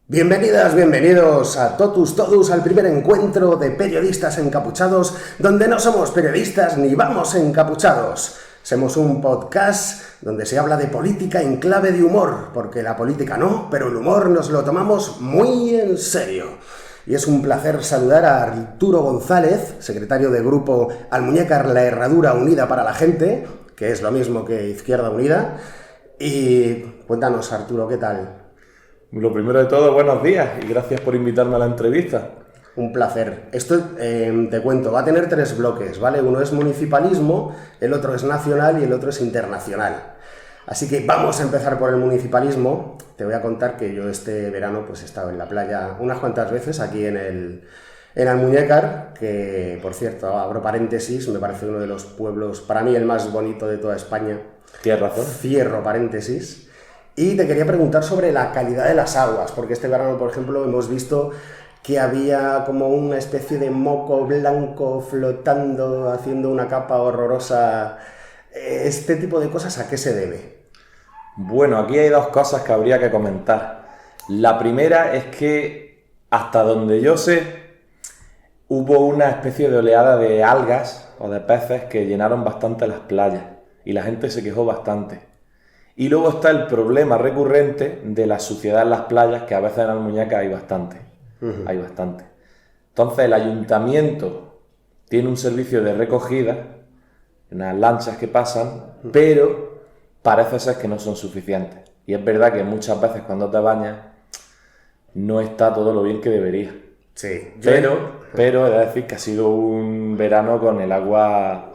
Bienvenidas, bienvenidos a todos al primer encuentro de periodistas encapuchados, donde no somos periodistas ni vamos encapuchados. Somos un podcast donde se habla de política en clave de humor, porque la política no, pero el humor nos lo tomamos muy en serio. Y es un placer saludar a Arturo González, secretario del grupo Almuñécar La Herradura Unida para la Gente, que es lo mismo que Izquierda Unida. Y cuéntanos, Arturo, ¿qué tal? Lo primero de todo, buenos días y gracias por invitarme a la entrevista. Un placer. Esto, te cuento, va a tener tres bloques, ¿vale? Uno es municipalismo, el otro es nacional y el otro es internacional. Así que vamos a empezar por el municipalismo. Te voy a contar que yo este verano pues he estado en la playa unas cuantas veces aquí en Almuñécar, que por cierto, abro paréntesis, me parece uno de los pueblos, para mí el más bonito de toda España. Tienes razón. Cierro paréntesis. Y te quería preguntar sobre la calidad de las aguas, porque este verano, por ejemplo, hemos visto que había como una especie de moco blanco flotando, haciendo una capa horrorosa. Este tipo de cosas, ¿a qué se debe? Bueno, aquí hay dos cosas que habría que comentar. La primera es que, hasta donde yo sé, hubo una especie de oleada de algas o de peces que llenaron bastante las playas y la gente se quejó bastante. Y luego está el problema recurrente de la suciedad en las playas, que a veces en Almuñécar hay bastante. Hay bastante. Entonces el ayuntamiento tiene un servicio de recogida, unas lanchas que pasan, pero parece ser que no son suficientes. Y es verdad que muchas veces cuando te bañas no está todo lo bien que debería. Sí. Pero he de decir que ha sido un verano con el agua...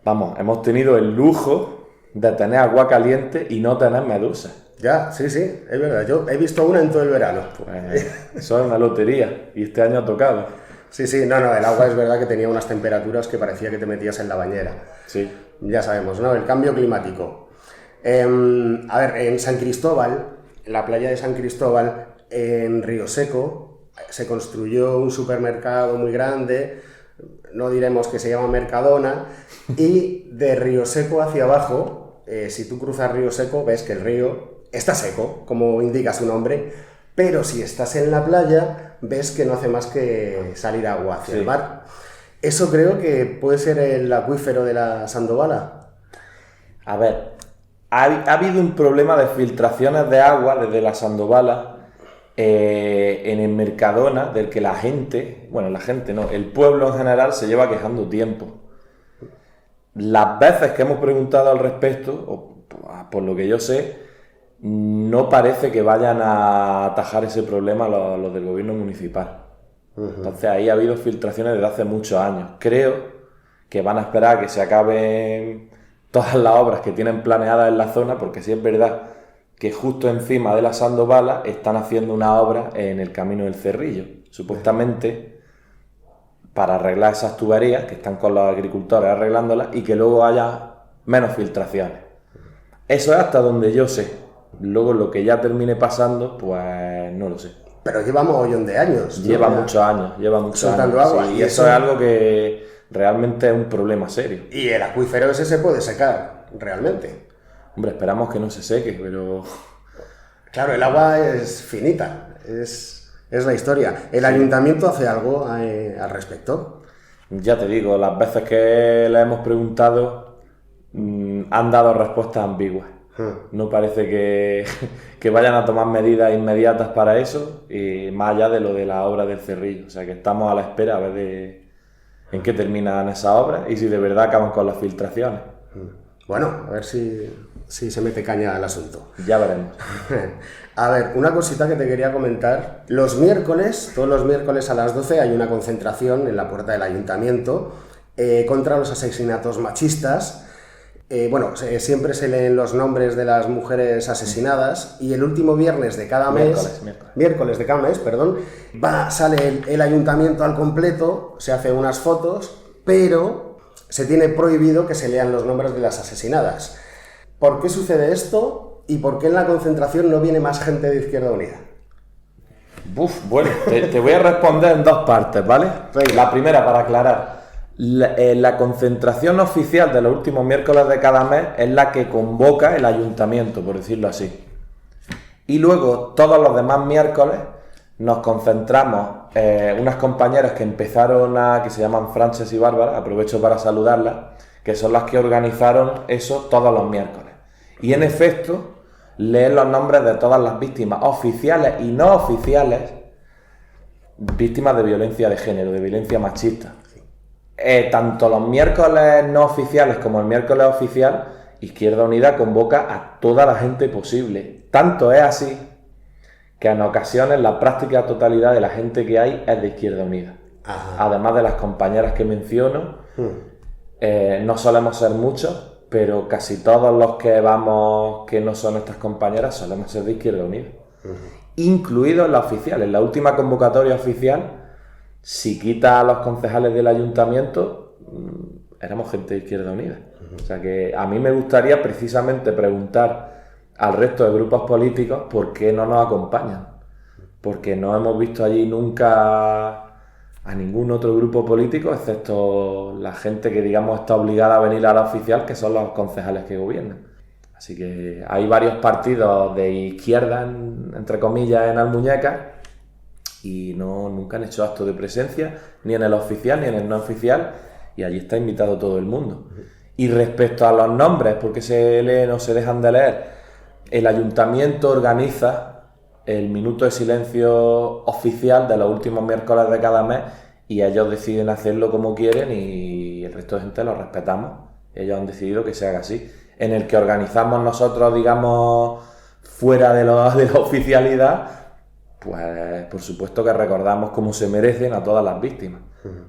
Vamos, hemos tenido el lujo de tener agua caliente y no tener medusas. Ya, sí, es verdad. Yo he visto una en todo el verano. Pues eso es una lotería y este año ha tocado. Sí, no, el agua es verdad que tenía unas temperaturas que parecía que te metías en la bañera. Sí. Ya sabemos, ¿no? El cambio climático. A ver, en San Cristóbal, en la playa de San Cristóbal, en Río Seco, se construyó un supermercado muy grande, no diremos que se llama Mercadona, y de Río Seco hacia abajo, si tú cruzas Río Seco, ves que el río está seco, como indica su nombre, pero si estás en la playa, ves que no hace más que salir agua hacia el mar. Eso creo que puede ser el acuífero de la Sandovala. A ver, ha habido un problema de filtraciones de agua desde la Sandovala en el Mercadona, del que la gente no, el pueblo en general se lleva quejando tiempo. Las veces que hemos preguntado al respecto, o por lo que yo sé, no parece que vayan a atajar ese problema los del gobierno municipal. Entonces ahí ha habido filtraciones desde hace muchos años. Creo que van a esperar a que se acaben todas las obras que tienen planeadas en la zona, porque sí es verdad que justo encima de la Sandovala están haciendo una obra en el Camino del Cerrillo, supuestamente para arreglar esas tuberías que están con los agricultores arreglándolas y que luego haya menos filtraciones. Eso es hasta donde yo sé. Luego lo que ya termine pasando, pues no lo sé. Pero lleva mogollón de años, ¿no? Lleva muchos años. Soltando agua. Sí, y eso es algo que realmente es un problema serio. Y el acuífero ese se puede secar, realmente. Hombre, esperamos que no se seque, pero... Claro, el agua es finita, es la historia. ¿El ayuntamiento hace algo al respecto? Ya te digo, las veces que le hemos preguntado han dado respuestas ambiguas. No parece que vayan a tomar medidas inmediatas para eso, y más allá de lo de la obra del Cerrillo. O sea que estamos a la espera a ver en qué terminan esas obras y si de verdad acaban con las filtraciones. Bueno, a ver si se mete caña al asunto. Ya veremos. A ver, una cosita que te quería comentar. Todos los miércoles a las 12 hay una concentración en la puerta del ayuntamiento contra los asesinatos machistas. Siempre se leen los nombres de las mujeres asesinadas y el último viernes de cada mes, miércoles de cada mes, sale el ayuntamiento al completo, se hace unas fotos, pero se tiene prohibido que se lean los nombres de las asesinadas. ¿Por qué sucede esto y por qué en la concentración no viene más gente de Izquierda Unida? Bueno, te voy a responder en dos partes, ¿vale? La primera, para aclarar. La concentración oficial de los últimos miércoles de cada mes es la que convoca el ayuntamiento, por decirlo así. Y luego, todos los demás miércoles, nos concentramos, unas compañeras que empezaron que se llaman Frances y Bárbara, aprovecho para saludarlas, que son las que organizaron eso todos los miércoles. Y en efecto, leen los nombres de todas las víctimas oficiales y no oficiales, víctimas de violencia de género, de violencia machista. Tanto los miércoles no oficiales como el miércoles oficial, Izquierda Unida convoca a toda la gente posible. Tanto es así que en ocasiones la práctica totalidad de la gente que hay es de Izquierda Unida. Ajá. Además de las compañeras que menciono, no solemos ser muchos, pero casi todos los que vamos que no son estas compañeras solemos ser de Izquierda Unida. Incluidos la oficial. En la última convocatoria oficial, si quita a los concejales del ayuntamiento, éramos gente de Izquierda Unida. O sea que a mí me gustaría precisamente preguntar al resto de grupos políticos por qué no nos acompañan. Porque no hemos visto allí nunca a ningún otro grupo político, excepto la gente que, digamos, está obligada a venir a la oficial, que son los concejales que gobiernan. Así que hay varios partidos de izquierda, entre comillas, en Almuñécar, y nunca han hecho acto de presencia, ni en el oficial ni en el no oficial, y allí está invitado todo el mundo. Y respecto a los nombres, porque se leen o se dejan de leer, el ayuntamiento organiza el minuto de silencio oficial de los últimos miércoles de cada mes, y ellos deciden hacerlo como quieren y el resto de gente lo respetamos. Ellos han decidido que se haga así. En el que organizamos nosotros, digamos, fuera de la oficialidad, pues por supuesto que recordamos como se merecen a todas las víctimas,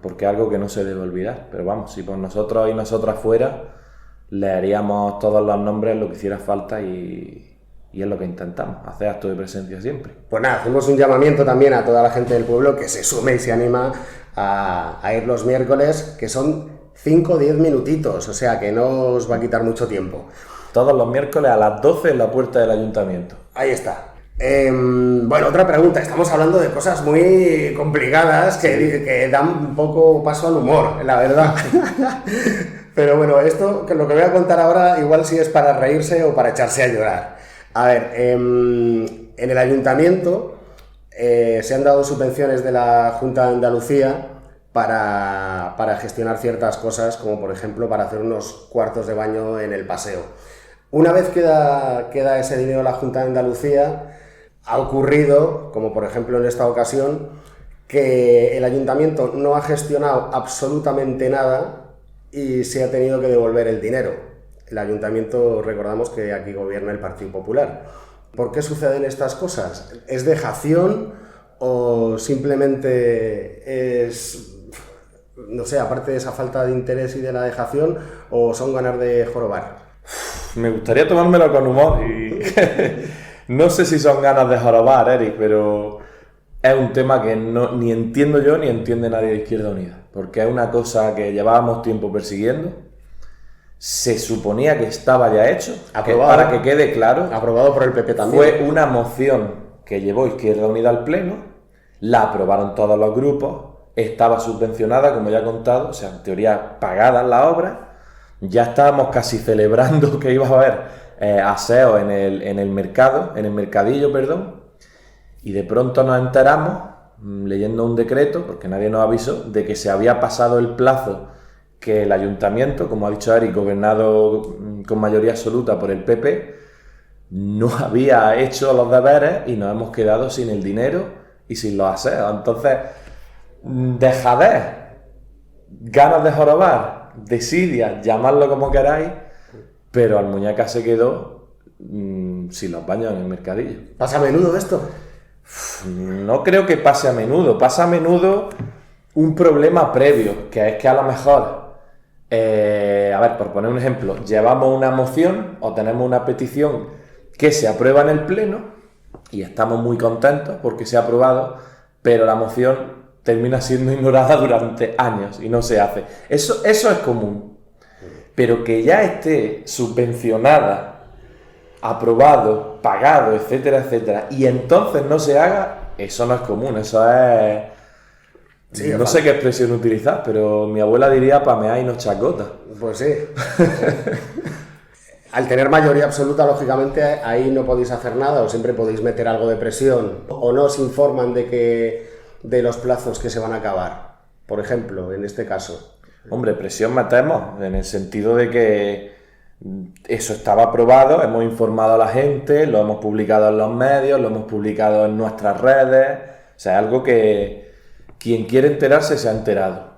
porque es algo que no se debe olvidar. Pero vamos, si por nosotros y nosotras fuera, leeríamos todos los nombres, lo que hiciera falta, y es lo que intentamos, hacer acto de presencia siempre. Pues nada, hacemos un llamamiento también a toda la gente del pueblo que se sume y se anima a ir los miércoles, que son 5 o 10 minutitos, o sea que no os va a quitar mucho tiempo. Todos los miércoles a las 12 en la puerta del ayuntamiento. Ahí está. Bueno, otra pregunta. Estamos hablando de cosas muy complicadas que dan un poco paso al humor, la verdad. Pero bueno, esto, lo que voy a contar ahora, igual sí es para reírse o para echarse a llorar. A ver, en el ayuntamiento se han dado subvenciones de la Junta de Andalucía para gestionar ciertas cosas, como por ejemplo para hacer unos cuartos de baño en el paseo. Una vez queda ese dinero en la Junta de Andalucía, ha ocurrido, como por ejemplo en esta ocasión, que el ayuntamiento no ha gestionado absolutamente nada y se ha tenido que devolver el dinero. El ayuntamiento, recordamos que aquí gobierna el Partido Popular. ¿Por qué suceden estas cosas? ¿Es dejación o simplemente es, no sé, aparte de esa falta de interés y de la dejación, o son ganas de jorobar? Me gustaría tomármelo con humor y no sé si son ganas de jorobar, Eric, pero es un tema que ni entiendo yo ni entiende nadie de Izquierda Unida, porque es una cosa que llevábamos tiempo persiguiendo. Se suponía que estaba ya hecho, aprobado, para que quede claro. Aprobado por el PP también. Fue una moción que llevó Izquierda Unida al Pleno, la aprobaron todos los grupos, estaba subvencionada, como ya he contado, o sea, en teoría pagadas las obras. Ya estábamos casi celebrando que iba a haber aseo en el mercadillo, y de pronto nos enteramos, leyendo un decreto, porque nadie nos avisó, de que se había pasado el plazo que el ayuntamiento, como ha dicho Eric, gobernado con mayoría absoluta por el PP, no había hecho los deberes y nos hemos quedado sin el dinero y sin los aseos. Entonces, dejadez, ganas de jorobar, desidia, llamadlo como queráis, pero Almuñécar se quedó sin los baños en el mercadillo. ¿Pasa a menudo esto? No creo que pase a menudo. Pasa a menudo un problema previo, que es que a lo mejor, a ver, por poner un ejemplo, llevamos una moción o tenemos una petición que se aprueba en el Pleno y estamos muy contentos porque se ha aprobado, pero la moción termina siendo ignorada durante años y no se hace. Eso es común. Pero que ya esté subvencionada, aprobado, pagado, etcétera, etcétera, y entonces no se haga, eso no es común, eso es... Sí, no sé qué expresión utilizar, pero mi abuela diría pamear y no chacota. Pues sí. Al tener mayoría absoluta, lógicamente, ahí no podéis hacer nada o siempre podéis meter algo de presión o no os informan de los plazos que se van a acabar, por ejemplo, en este caso. Hombre, presión metemos, en el sentido de que eso estaba aprobado, hemos informado a la gente, lo hemos publicado en los medios, lo hemos publicado en nuestras redes, o sea, algo que quien quiere enterarse se ha enterado.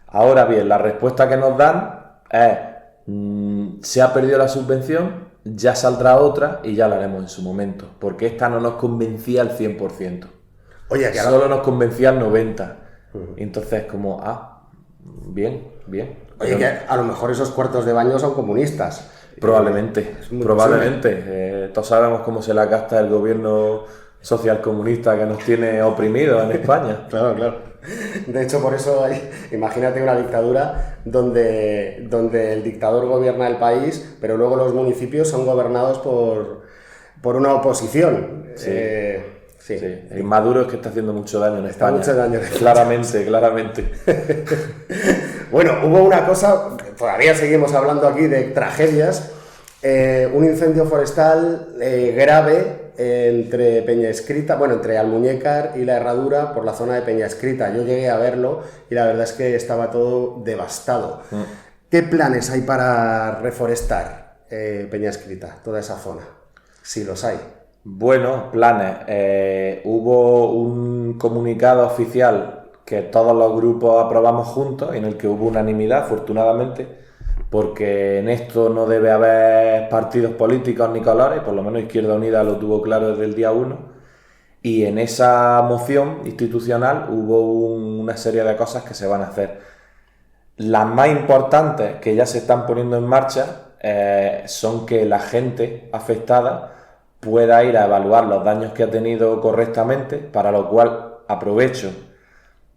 Ahora bien, la respuesta que nos dan es, se ha perdido la subvención, ya saldrá otra y ya la haremos en su momento, porque esta no nos convencía al 100%. Oye, que solo nos convencía al 90%. Entonces, como, bien. Oye, que a lo mejor esos cuartos de baño son comunistas. Probablemente. Todos sabemos cómo se la gasta el gobierno socialcomunista que nos tiene oprimidos en España. Claro. De hecho, por eso imagínate una dictadura donde el dictador gobierna el país, pero luego los municipios son gobernados por una oposición. Sí. El Maduro es que está haciendo mucho daño en España. Mucho daño. Claramente. Bueno, hubo una cosa, todavía seguimos hablando aquí de tragedias, un incendio forestal grave entre Peñascrita, entre Almuñécar y La Herradura por la zona de Peñascrita. Yo llegué a verlo y la verdad es que estaba todo devastado. ¿Qué planes hay para reforestar Peñascrita, toda esa zona? Si los hay. Bueno, planes. Hubo un comunicado oficial que todos los grupos aprobamos juntos, en el que hubo unanimidad, afortunadamente, porque en esto no debe haber partidos políticos ni colores, por lo menos Izquierda Unida lo tuvo claro desde el día 1, y en esa moción institucional hubo una serie de cosas que se van a hacer. Las más importantes que ya se están poniendo en marcha son que la gente afectada pueda ir a evaluar los daños que ha tenido correctamente, para lo cual aprovecho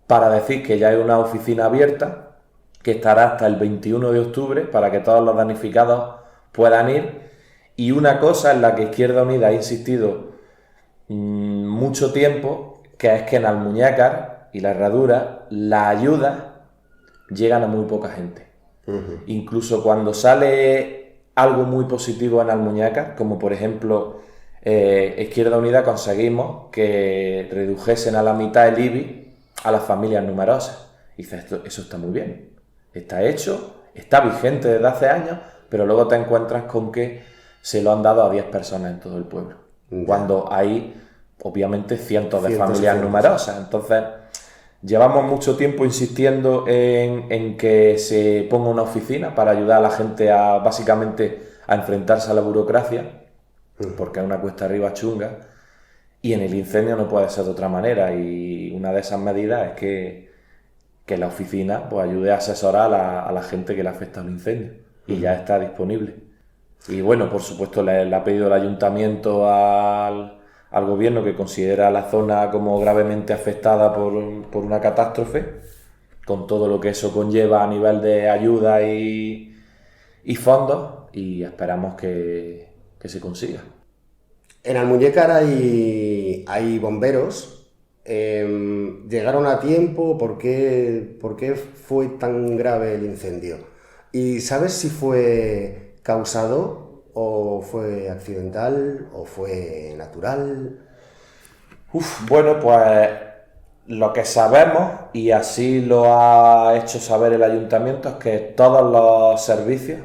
para decir que ya hay una oficina abierta que estará hasta el 21 de octubre para que todos los damnificados puedan ir. Y una cosa en la que Izquierda Unida ha insistido mucho tiempo, que es que en Almuñécar y La Herradura las ayudas llegan a muy poca gente. Incluso cuando sale algo muy positivo en Almuñécar, como por ejemplo Izquierda Unida, conseguimos que redujesen a la mitad el IBI a las familias numerosas. Y dices, eso está muy bien, está hecho, está vigente desde hace años, pero luego te encuentras con que se lo han dado a 10 personas en todo el pueblo, cuando hay obviamente cientos de familias numerosas. Entonces llevamos mucho tiempo insistiendo en que se ponga una oficina para ayudar a la gente básicamente a enfrentarse a la burocracia, porque es una cuesta arriba chunga, y en el incendio no puede ser de otra manera, y una de esas medidas es que la oficina pues ayude a asesorar a la gente que le afecta el incendio, y ya está disponible. Y bueno, por supuesto le ha pedido el ayuntamiento al gobierno, que considera la zona como gravemente afectada por una catástrofe, con todo lo que eso conlleva a nivel de ayuda y fondos, y esperamos que se consiga. En Almuñécar hay bomberos. ¿Llegaron a tiempo? ¿Por qué fue tan grave el incendio? ¿Y sabes si fue causado o fue accidental o fue natural? Bueno, pues lo que sabemos, y así lo ha hecho saber el ayuntamiento, es que todos los servicios,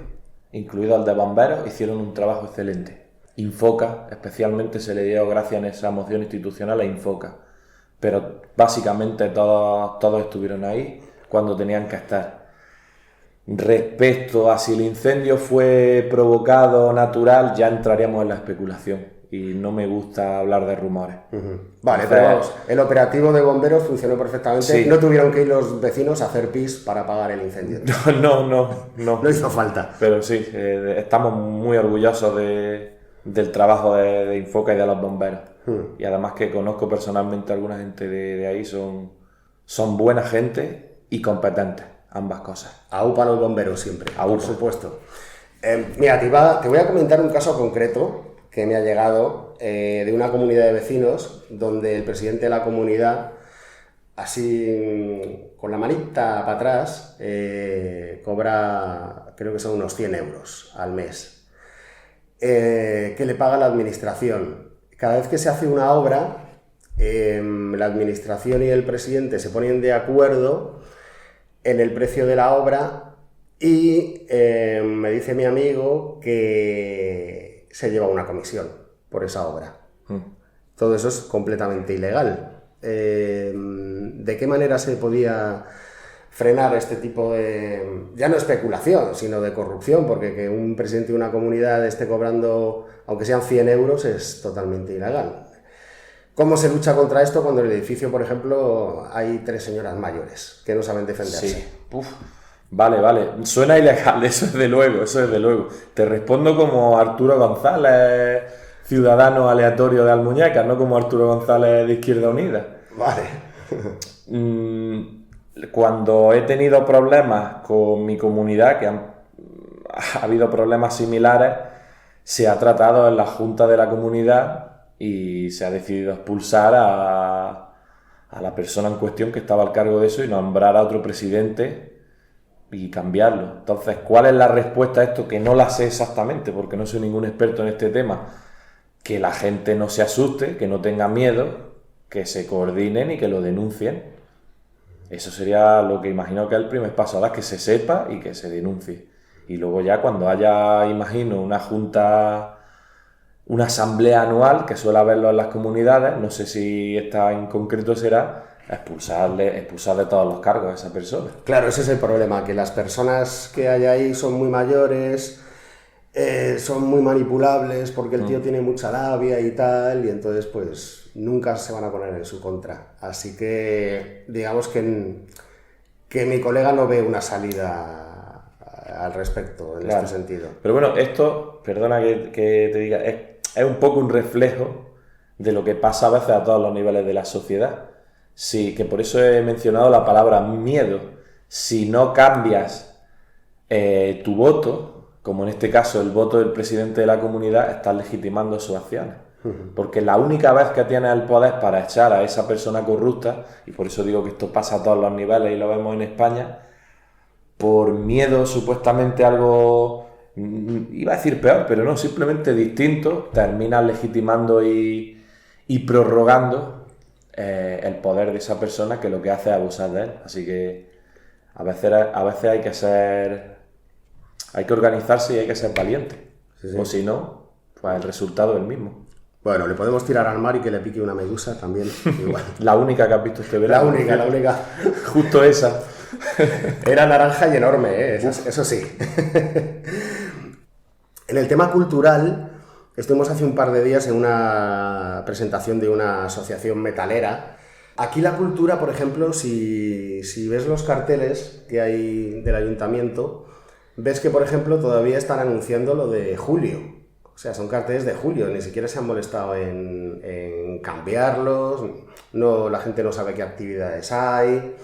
incluido el de bomberos, hicieron un trabajo excelente. Infoca, especialmente, se le dio gracias en esa moción institucional a Infoca, pero básicamente todos estuvieron ahí cuando tenían que estar. Respecto a si el incendio fue provocado o natural, ya entraríamos en la especulación, y no me gusta hablar de rumores. Vale, pero vamos, el operativo de bomberos funcionó perfectamente. Sí. No tuvieron que ir los vecinos a hacer pis para apagar el incendio. No. No hizo falta. Pero sí, estamos muy orgullosos del trabajo de Infoca y de los bomberos. Y además que conozco personalmente a alguna gente de ahí, son buena gente y competentes, ambas cosas. AUPA los bomberos siempre, AUPA. por supuesto. Mira, te voy a comentar un caso concreto que me ha llegado de una comunidad de vecinos donde el presidente de la comunidad, así con la manita para atrás, cobra, creo que son unos 100 euros al mes. que le paga la administración. Cada vez que se hace una obra, la administración y el presidente se ponen de acuerdo en el precio de la obra y me dice mi amigo que se lleva una comisión por esa obra. Todo eso es completamente ilegal. ¿De qué manera se podía frenar este tipo de, ya no especulación, sino de corrupción? Porque que un presidente de una comunidad esté cobrando, aunque sean 100 euros, es totalmente ilegal. ¿Cómo se lucha contra esto cuando en el edificio, por ejemplo, hay 3 señoras mayores que no saben defenderse? Sí. Vale. Suena ilegal, eso es de luego. Te respondo como Arturo González, ciudadano aleatorio de Almuñécar, no como Arturo González de Izquierda Unida. Vale. Cuando he tenido problemas con mi comunidad, que ha habido problemas similares, se ha tratado en la junta de la comunidad y se ha decidido expulsar a la persona en cuestión que estaba al cargo de eso y nombrar a otro presidente y cambiarlo. Entonces, ¿cuál es la respuesta a esto? Que no la sé exactamente porque no soy ningún experto en este tema. Que la gente no se asuste, que no tenga miedo, que se coordinen y que lo denuncien. Eso sería lo que imagino que es el primer paso, ahora que se sepa y que se denuncie. Y luego ya cuando haya, imagino, una junta, una asamblea anual, que suele haberlo en las comunidades, no sé si esta en concreto será, expulsar de todos los cargos a esa persona. Claro, ese es el problema, que las personas que hay ahí son muy mayores, son muy manipulables porque el tío tiene mucha labia y tal, y entonces pues nunca se van a poner en su contra. Así que digamos que mi colega no ve una salida al respecto en este sentido. Pero bueno, esto, perdona que te diga, es un poco un reflejo de lo que pasa a veces a todos los niveles de la sociedad. Sí, que por eso he mencionado la palabra miedo. Si no cambias tu voto, como en este caso el voto del presidente de la comunidad, estás legitimando sus acciones. Porque la única vez que tienes el poder para echar a esa persona corrupta, y por eso digo que esto pasa a todos los niveles y lo vemos en España, por miedo supuestamente algo, iba a decir peor, pero no, simplemente distinto, terminas legitimando y prorrogando el poder de esa persona que lo que hace es abusar de él. Así que a veces hay que organizarse y hay que ser valiente. Sí. O si no, pues el resultado es el mismo. Bueno, le podemos tirar al mar y que le pique una medusa también. Igual. La única que has visto este verano. La única. Justo esa. Era naranja y enorme, eso sí. En el tema cultural, estuvimos hace un par de días en una presentación de una asociación metalera. Aquí la cultura, por ejemplo, si ves los carteles que hay del ayuntamiento, ves que, por ejemplo, todavía están anunciando lo de julio. O sea, son carteles de julio, ni siquiera se han molestado en cambiarlos, no, la gente no sabe qué actividades hay.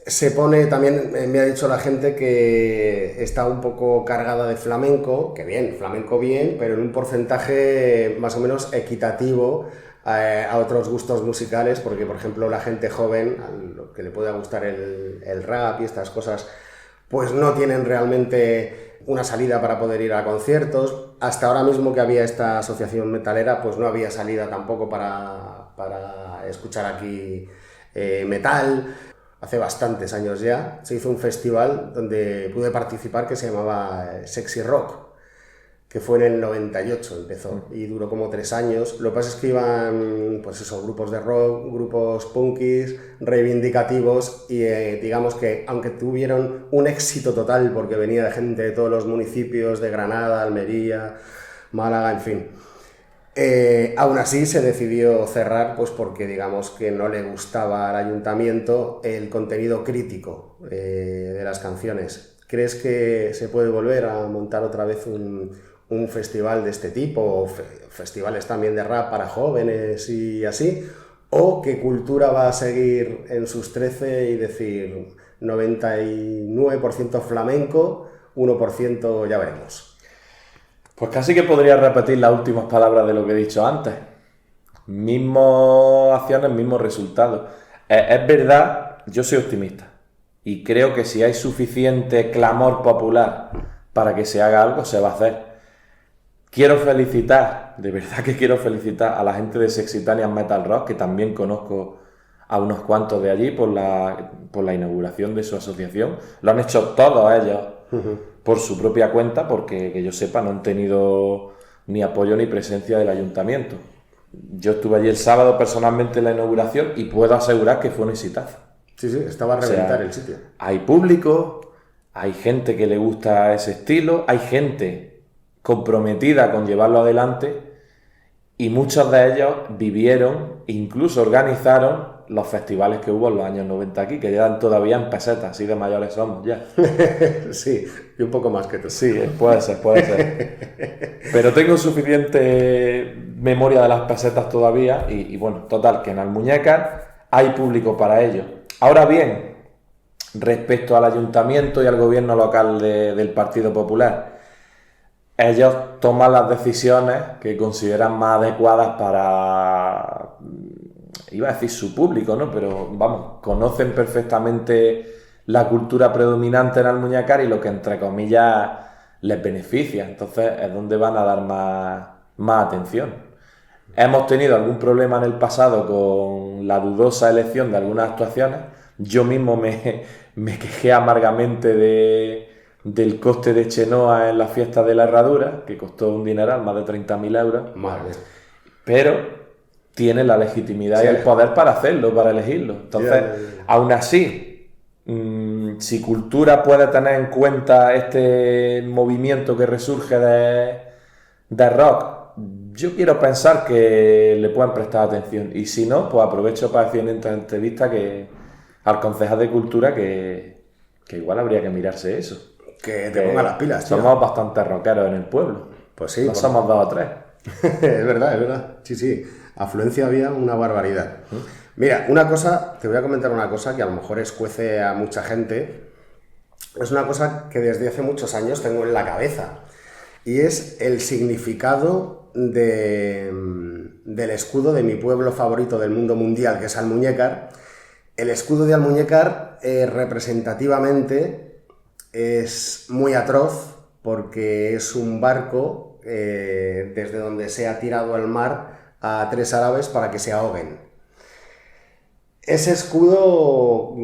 Se pone, también me ha dicho la gente que está un poco cargada de flamenco, que bien, flamenco bien, pero en un porcentaje más o menos equitativo a otros gustos musicales, porque por ejemplo la gente joven, a lo que le pueda gustar el rap y estas cosas, pues no tienen realmente una salida para poder ir a conciertos. Hasta ahora mismo que había esta asociación metalera, pues no había salida tampoco para escuchar aquí metal. Hace bastantes años ya se hizo un festival donde pude participar que se llamaba Sexy Rock, que fue en el 98 empezó y duró como 3 años. Lo que pasa es que iban, pues eso, grupos de rock, grupos punkis, reivindicativos y digamos que aunque tuvieron un éxito total porque venía de gente de todos los municipios de Granada, Almería, Málaga, en fin. Aún así se decidió cerrar pues porque digamos que no le gustaba al ayuntamiento el contenido crítico de las canciones. ¿Crees que se puede volver a montar otra vez un festival de este tipo o festivales también de rap para jóvenes y así? ¿O que Cultura va a seguir en sus 13 y decir 99% flamenco, 1% ya veremos? Pues casi que podría repetir las últimas palabras de lo que he dicho antes. Mismas acciones, mismos resultados. Es verdad, yo soy optimista y creo que si hay suficiente clamor popular para que se haga algo, se va a hacer. quiero felicitar, de verdad que quiero felicitar a la gente de Sexitanian Metal Rock, que también conozco a unos cuantos de allí por la inauguración de su asociación. Lo han hecho todos ellos por su propia cuenta, porque que yo sepa no han tenido ni apoyo ni presencia del ayuntamiento. Yo estuve allí el sábado personalmente en la inauguración y puedo asegurar que fue un exitazo. Sí, estaba a reventar el sitio. Hay público, hay gente que le gusta ese estilo, hay gente comprometida con llevarlo adelante y muchos de ellos vivieron, incluso organizaron los festivales que hubo en los años 90 aquí, que quedan todavía en pesetas, así de mayores somos ya. Sí, y un poco más que tú. Sí, puede ser. Pero tengo suficiente memoria de las pesetas todavía y bueno, total, que en Almuñécar hay público para ello. Ahora bien, respecto al ayuntamiento y al gobierno local del Partido Popular, ellos toman las decisiones que consideran más adecuadas para, iba a decir su público, ¿no? Pero vamos, conocen perfectamente la cultura predominante en Almuñécar y lo que entre comillas les beneficia. Entonces es donde van a dar más atención. Hemos tenido algún problema en el pasado con la dudosa elección de algunas actuaciones. Yo mismo me quejé amargamente del coste de Chenoa en la fiesta de la Herradura, que costó un dineral, más de 30.000 euros. Madre. Pero tiene la legitimidad y el poder para hacerlo, para elegirlo. Entonces, aún así, si Cultura puede tener en cuenta este movimiento que resurge de rock, yo quiero pensar que le puedan prestar atención. Y si no, pues aprovecho para decir en esta entrevista al concejal de Cultura que igual habría que mirarse eso. Que te ponga las pilas, tío. Somos bastante rockeros en el pueblo. Pues sí. No somos 2 o 3. Es verdad. Sí. Afluencia había una barbaridad. Mira, te voy a comentar una cosa que a lo mejor escuece a mucha gente. Es una cosa que desde hace muchos años tengo en la cabeza. Y es el significado del escudo de mi pueblo favorito del mundo mundial, que es Almuñécar. El escudo de Almuñécar, representativamente, es muy atroz porque es un barco desde donde se ha tirado al mar a 3 árabes para que se ahoguen. Ese escudo,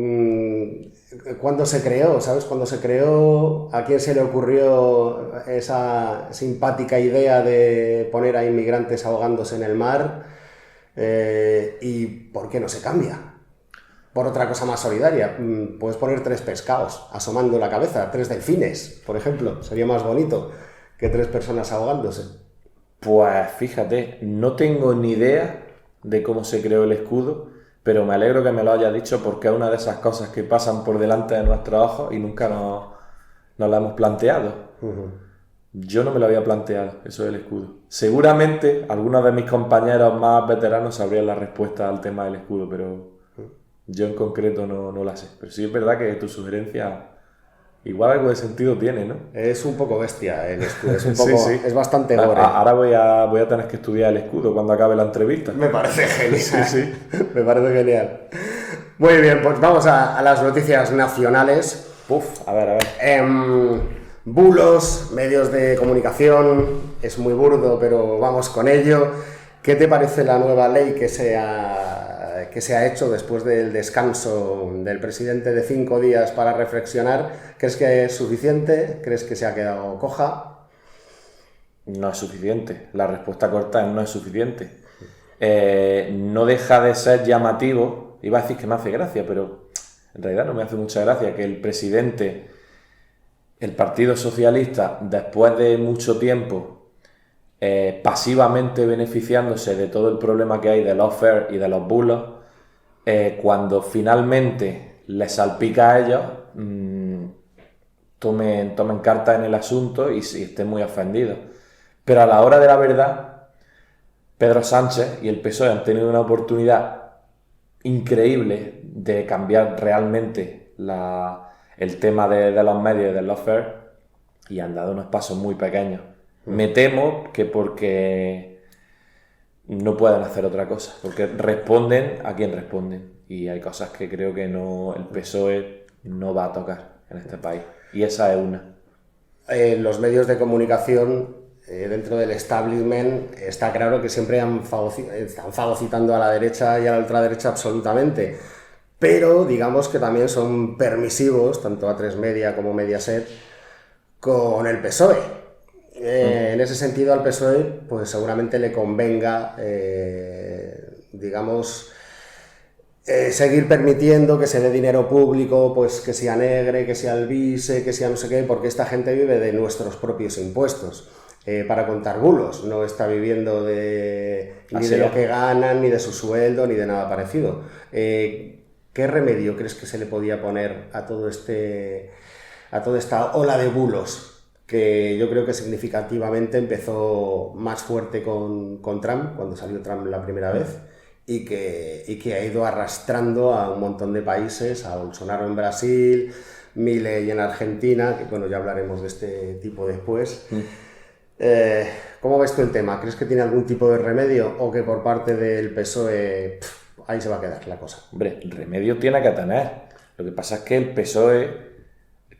¿cuándo se creó? ¿Sabes? Cuando se creó, ¿a quién se le ocurrió esa simpática idea de poner a inmigrantes ahogándose en el mar? ¿Y por qué no se cambia? Por otra cosa más solidaria, puedes poner 3 pescados asomando la cabeza, 3 delfines, por ejemplo, sería más bonito que 3 personas ahogándose. Pues fíjate, no tengo ni idea de cómo se creó el escudo, pero me alegro que me lo hayas dicho porque es una de esas cosas que pasan por delante de nuestros ojos y nunca nos la hemos planteado. Yo no me lo había planteado, eso del escudo. Seguramente algunos de mis compañeros más veteranos sabrían la respuesta al tema del escudo, pero yo en concreto no la sé. Pero sí es verdad que tu sugerencia igual algo de sentido tiene, ¿no? Es un poco bestia el escudo, es bastante gore. Ahora voy a tener que estudiar el escudo cuando acabe la entrevista. Me parece genial. Sí. Me parece genial. Muy bien, pues vamos a las noticias nacionales. A ver. Bulos, medios de comunicación, es muy burdo, pero vamos con ello. ¿Qué te parece la nueva ley que se ha hecho después del descanso del presidente de 5 días para reflexionar? ¿Crees que es suficiente? ¿Crees que se ha quedado coja? No es suficiente. La respuesta corta es no es suficiente. No deja de ser llamativo. Iba a decir que me hace gracia, pero en realidad no me hace mucha gracia que el presidente, el Partido Socialista, después de mucho tiempo pasivamente beneficiándose de todo el problema que hay de los fair y de los bulos, cuando finalmente les salpica a ellos, tomen cartas en el asunto y estén muy ofendidos. Pero a la hora de la verdad, Pedro Sánchez y el PSOE han tenido una oportunidad increíble de cambiar realmente el tema de los medios y de los fair y han dado unos pasos muy pequeños. Me temo que porque no pueden hacer otra cosa, porque responden a quien responden y hay cosas que creo que el PSOE no va a tocar en este país y esa es una. Los medios de comunicación dentro del establishment está claro que siempre están fagocitando a la derecha y a la ultraderecha absolutamente, pero digamos que también son permisivos, tanto A3 Media como Mediaset, con el PSOE. En ese sentido al PSOE pues seguramente le convenga, digamos, seguir permitiendo que se dé dinero público, pues que sea Negre, que sea el Vice, que sea no sé qué, porque esta gente vive de nuestros propios impuestos. Para contar bulos, no está viviendo ni de lo que ganan, ni de su sueldo, ni de nada parecido. ¿Qué remedio crees que se le podía poner a toda esta ola de bulos? Que yo creo que significativamente empezó más fuerte con Trump, cuando salió Trump la primera vez, y que ha ido arrastrando a un montón de países, a Bolsonaro en Brasil, Milei en Argentina, que bueno, ya hablaremos de este tipo después. ¿Cómo ves tú el tema? ¿Crees que tiene algún tipo de remedio o que por parte del PSOE ahí se va a quedar la cosa? Hombre, el remedio tiene que tener. Lo que pasa es que el PSOE,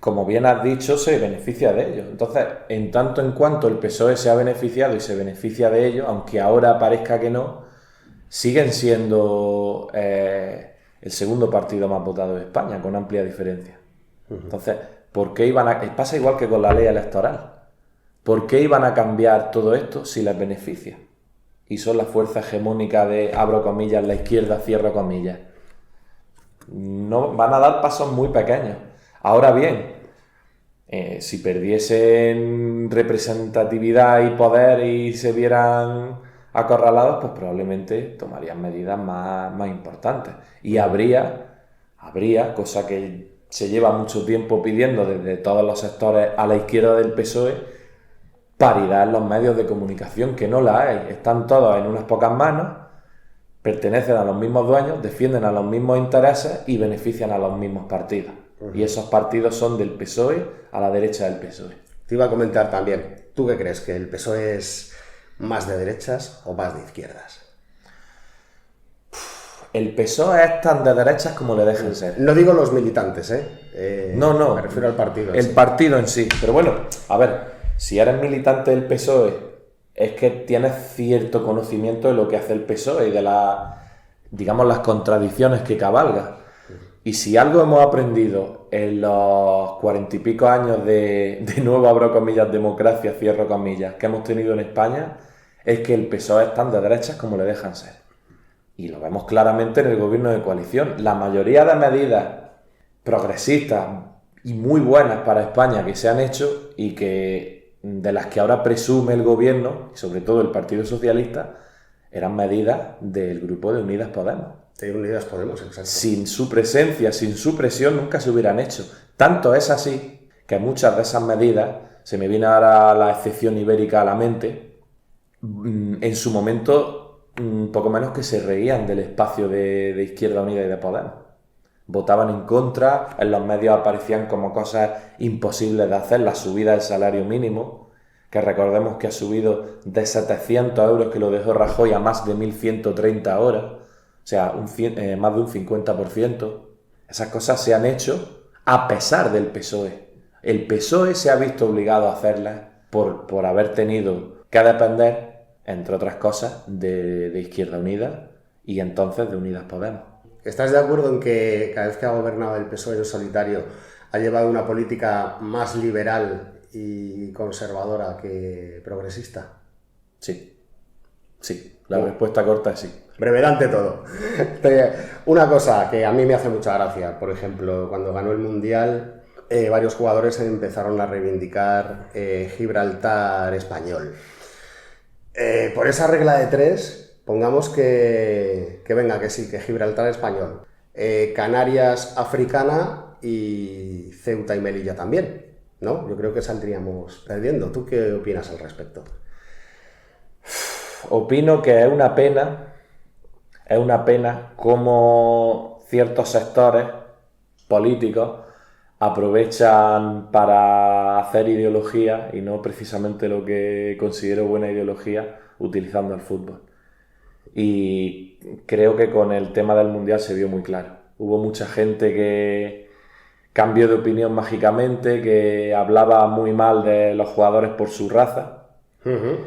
como bien has dicho, se beneficia de ello. Entonces, en tanto en cuanto el PSOE se ha beneficiado y se beneficia de ello, aunque ahora parezca que no, siguen siendo el segundo partido más votado de España, con amplia diferencia. Entonces, ¿por qué iban a...? Pasa igual que con la ley electoral. ¿Por qué iban a cambiar todo esto si les beneficia? Y son la fuerza hegemónica de, abro comillas, la izquierda, cierro comillas. No, van a dar pasos muy pequeños. Ahora bien, si perdiesen representatividad y poder y se vieran acorralados, pues probablemente tomarían medidas más importantes. Y habría, cosa que se lleva mucho tiempo pidiendo desde todos los sectores a la izquierda del PSOE, paridad en los medios de comunicación, que no la hay. Están todos en unas pocas manos, pertenecen a los mismos dueños, defienden a los mismos intereses y benefician a los mismos partidos. Y esos partidos son del PSOE a la derecha del PSOE. Te iba a comentar también, ¿tú qué crees? ¿Que el PSOE es más de derechas o más de izquierdas? El PSOE es tan de derechas como le dejen ser. No digo los militantes, No. Me refiero al partido. El partido en sí. Pero bueno, a ver, si eres militante del PSOE, es que tienes cierto conocimiento de lo que hace el PSOE y de las contradicciones que cabalga. Y si algo hemos aprendido en los 40 y pico años de nuevo, abro comillas, democracia, cierro comillas, que hemos tenido en España, es que el PSOE es tan de derechas como le dejan ser. Y lo vemos claramente en el gobierno de coalición. La mayoría de medidas progresistas y muy buenas para España que se han hecho y de las que ahora presume el gobierno, y sobre todo el Partido Socialista, eran medidas del grupo de Unidas Podemos. De Unidas Podemos, exacto. Sin su presencia, sin su presión, nunca se hubieran hecho. Tanto es así que muchas de esas medidas, se me viene ahora la excepción ibérica a la mente, en su momento, poco menos que se reían del espacio de Izquierda Unida y de Podemos. Votaban en contra, en los medios aparecían como cosas imposibles de hacer, la subida del salario mínimo, que recordemos que ha subido de 700 euros que lo dejó Rajoy a más de 1.130 horas, o sea, más de un 50%. Esas cosas se han hecho a pesar del PSOE. El PSOE se ha visto obligado a hacerlas por haber tenido que depender, entre otras cosas, de Izquierda Unida y entonces de Unidas Podemos. ¿Estás de acuerdo en que cada vez que ha gobernado el PSOE en solitario ha llevado una política más liberal y conservadora que progresista? Sí, la respuesta corta es sí. Brevedad ante todo. Una cosa que a mí me hace mucha gracia, por ejemplo, cuando ganó el Mundial, varios jugadores empezaron a reivindicar Gibraltar español. Por esa regla de tres, pongamos que venga, que sí, que Gibraltar español, Canarias africana y Ceuta y Melilla también, ¿no? Yo creo que saldríamos perdiendo. ¿Tú qué opinas al respecto? Opino que es una pena cómo ciertos sectores políticos aprovechan para hacer ideología y no precisamente lo que considero buena ideología utilizando el fútbol. Y creo que con el tema del Mundial se vio muy claro. Hubo mucha gente que cambió de opinión mágicamente, que hablaba muy mal de los jugadores por su raza,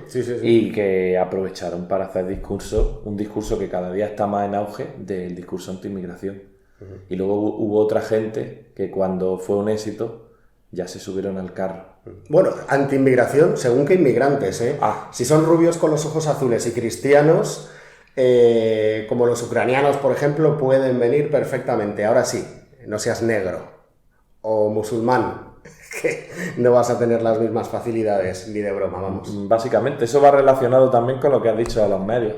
Sí, sí, sí. y que aprovecharon para hacer un discurso que cada día está más en auge del discurso anti-inmigración. Y luego hubo otra gente que cuando fue un éxito ya se subieron al carro. Bueno, anti-inmigración, según qué inmigrantes, ¿eh? Si son rubios con los ojos azules y cristianos, como los ucranianos, por ejemplo, pueden venir perfectamente. Ahora sí, no seas negro o musulmán, que no vas a tener las mismas facilidades, ni de broma, vamos. Básicamente, eso va relacionado también con lo que has dicho de los medios.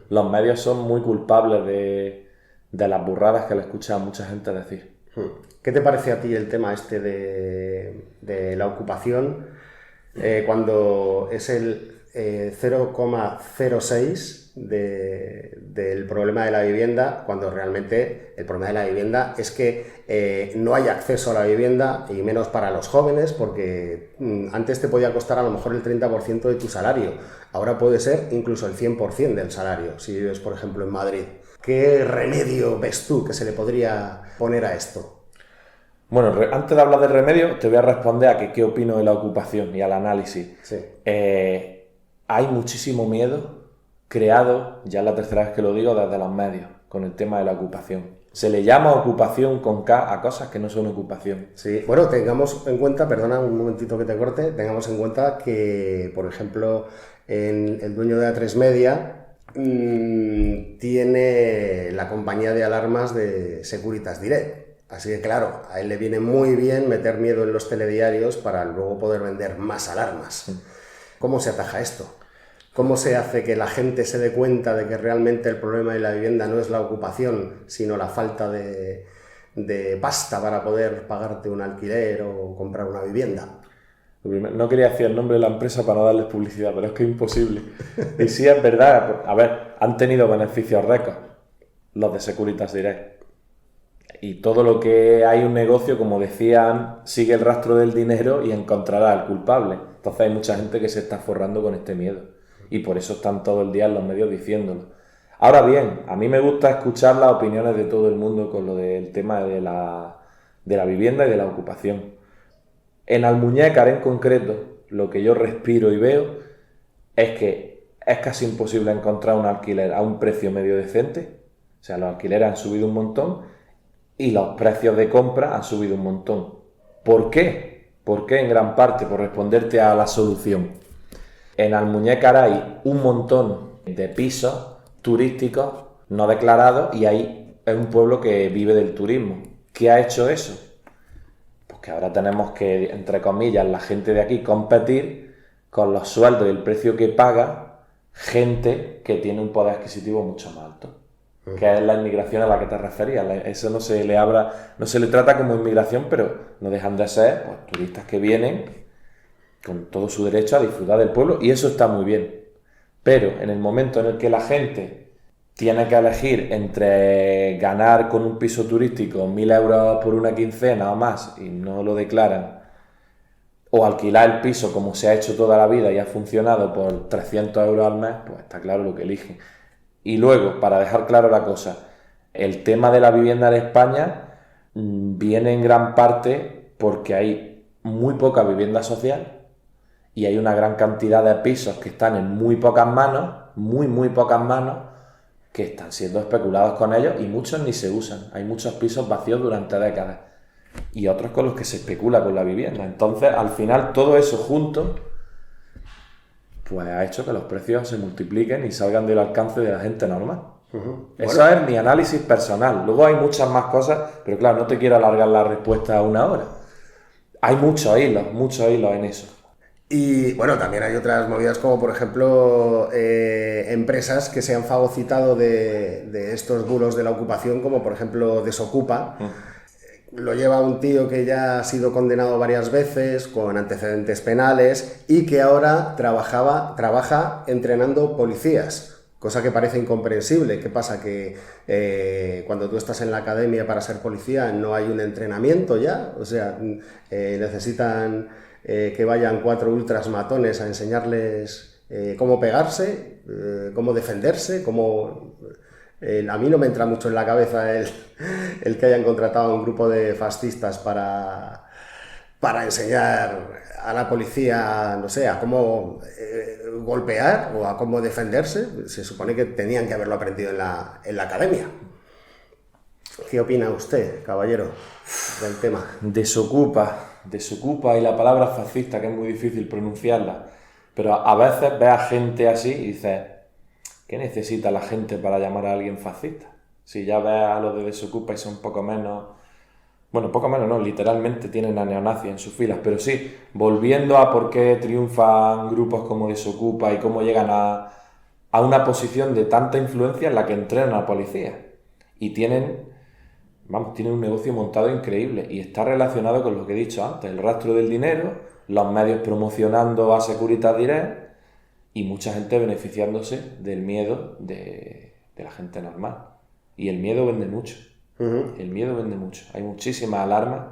Los medios son muy culpables de las burradas que le escucha a mucha gente decir. ¿Qué te parece a ti el tema este de la ocupación cuando es el 0,06 del problema de la vivienda, cuando realmente el problema de la vivienda es que no hay acceso a la vivienda y menos para los jóvenes, porque antes te podía costar a lo mejor el 30% de tu salario, ahora puede ser incluso el 100% del salario si vives, por ejemplo, en Madrid? ¿Qué remedio ves tú que se le podría poner a esto? Bueno, antes de hablar del remedio, te voy a responder a qué opino de la ocupación y al análisis. Sí. Hay muchísimo miedo creado, ya es la tercera vez que lo digo, desde los medios, con el tema de la ocupación. Se le llama ocupación con K a cosas que no son ocupación. Sí, bueno, tengamos en cuenta, perdona un momentito que te corte, tengamos en cuenta que, por ejemplo, el dueño de A3 Media tiene la compañía de alarmas de Securitas Direct. Así que claro, a él le viene muy bien meter miedo en los telediarios para luego poder vender más alarmas. ¿Cómo se ataja esto? ¿Cómo se hace que la gente se dé cuenta de que realmente el problema de la vivienda no es la ocupación, sino la falta de pasta para poder pagarte un alquiler o comprar una vivienda? No quería decir el nombre de la empresa para no darles publicidad, pero es que es imposible. Y sí, es verdad. A ver, han tenido beneficios récord los de Securitas Direct. Y todo lo que hay un negocio, como decían, sigue el rastro del dinero y encontrará al culpable. Entonces hay mucha gente que se está forrando con este miedo. Y por eso están todo el día en los medios diciéndolo. Ahora bien, a mí me gusta escuchar las opiniones de todo el mundo con lo del tema de la vivienda y de la ocupación. En Almuñécar en concreto, lo que yo respiro y veo es que es casi imposible encontrar un alquiler a un precio medio decente. O sea, los alquileres han subido un montón y los precios de compra han subido un montón. ¿Por qué? ¿Por qué? En gran parte, por responderte a la solución. En Almuñécar hay un montón de pisos turísticos no declarados y ahí es un pueblo que vive del turismo. ¿Qué ha hecho eso? Que ahora tenemos que, entre comillas, la gente de aquí competir con los sueldos y el precio que paga gente que tiene un poder adquisitivo mucho más alto, que es la inmigración a la que te referías. Eso no se le trata como inmigración, pero no dejan de ser pues, turistas que vienen con todo su derecho a disfrutar del pueblo, y eso está muy bien. Pero en el momento en el que la gente tiene que elegir entre ganar con un piso turístico 1.000 euros por una quincena o más y no lo declaran, o alquilar el piso como se ha hecho toda la vida y ha funcionado por 300 euros al mes, pues está claro lo que eligen. Y luego, para dejar claro la cosa, el tema de la vivienda en España viene en gran parte porque hay muy poca vivienda social y hay una gran cantidad de pisos que están en muy pocas manos, muy pocas manos, que están siendo especulados con ellos y muchos ni se usan. Hay muchos pisos vacíos durante décadas y otros con los que se especula con la vivienda. Entonces, al final, todo eso junto pues ha hecho que los precios se multipliquen y salgan del alcance de la gente normal. Eso es mi análisis personal. Luego hay muchas más cosas, pero claro, no te quiero alargar la respuesta a una hora. Hay muchos hilos en eso. Y bueno, también hay otras movidas como por ejemplo empresas que se han fagocitado de estos bulos de la ocupación, como por ejemplo Desocupa. Lo lleva un tío que ya ha sido condenado varias veces con antecedentes penales y que ahora trabaja entrenando policías, cosa que parece incomprensible. ¿Qué pasa? Que cuando tú estás en la academia para ser policía no hay un entrenamiento ya, o sea, necesitan que vayan 4 ultras matones a enseñarles cómo pegarse, cómo defenderse, cómo... a mí no me entra mucho en la cabeza el que hayan contratado a un grupo de fascistas para para enseñar a la policía, no sé, a cómo golpear o a cómo defenderse. Se supone que tenían que haberlo aprendido en la academia. ¿Qué opina usted, caballero, del tema? Desocupa y la palabra fascista, que es muy difícil pronunciarla, pero a veces ves a gente así y dices, ¿qué necesita la gente para llamar a alguien fascista? Si ya ves a los de Desocupa y son poco menos, bueno, poco menos no, literalmente tienen a neonazis en sus filas, pero sí, volviendo a por qué triunfan grupos como Desocupa y cómo llegan a una posición de tanta influencia en la que entrenan a la policía y tienen un negocio montado increíble y está relacionado con lo que he dicho antes, el rastro del dinero, los medios promocionando a Securitas Direct y mucha gente beneficiándose del miedo de la gente normal. Y el miedo vende mucho. El miedo vende mucho. Hay muchísimas alarmas.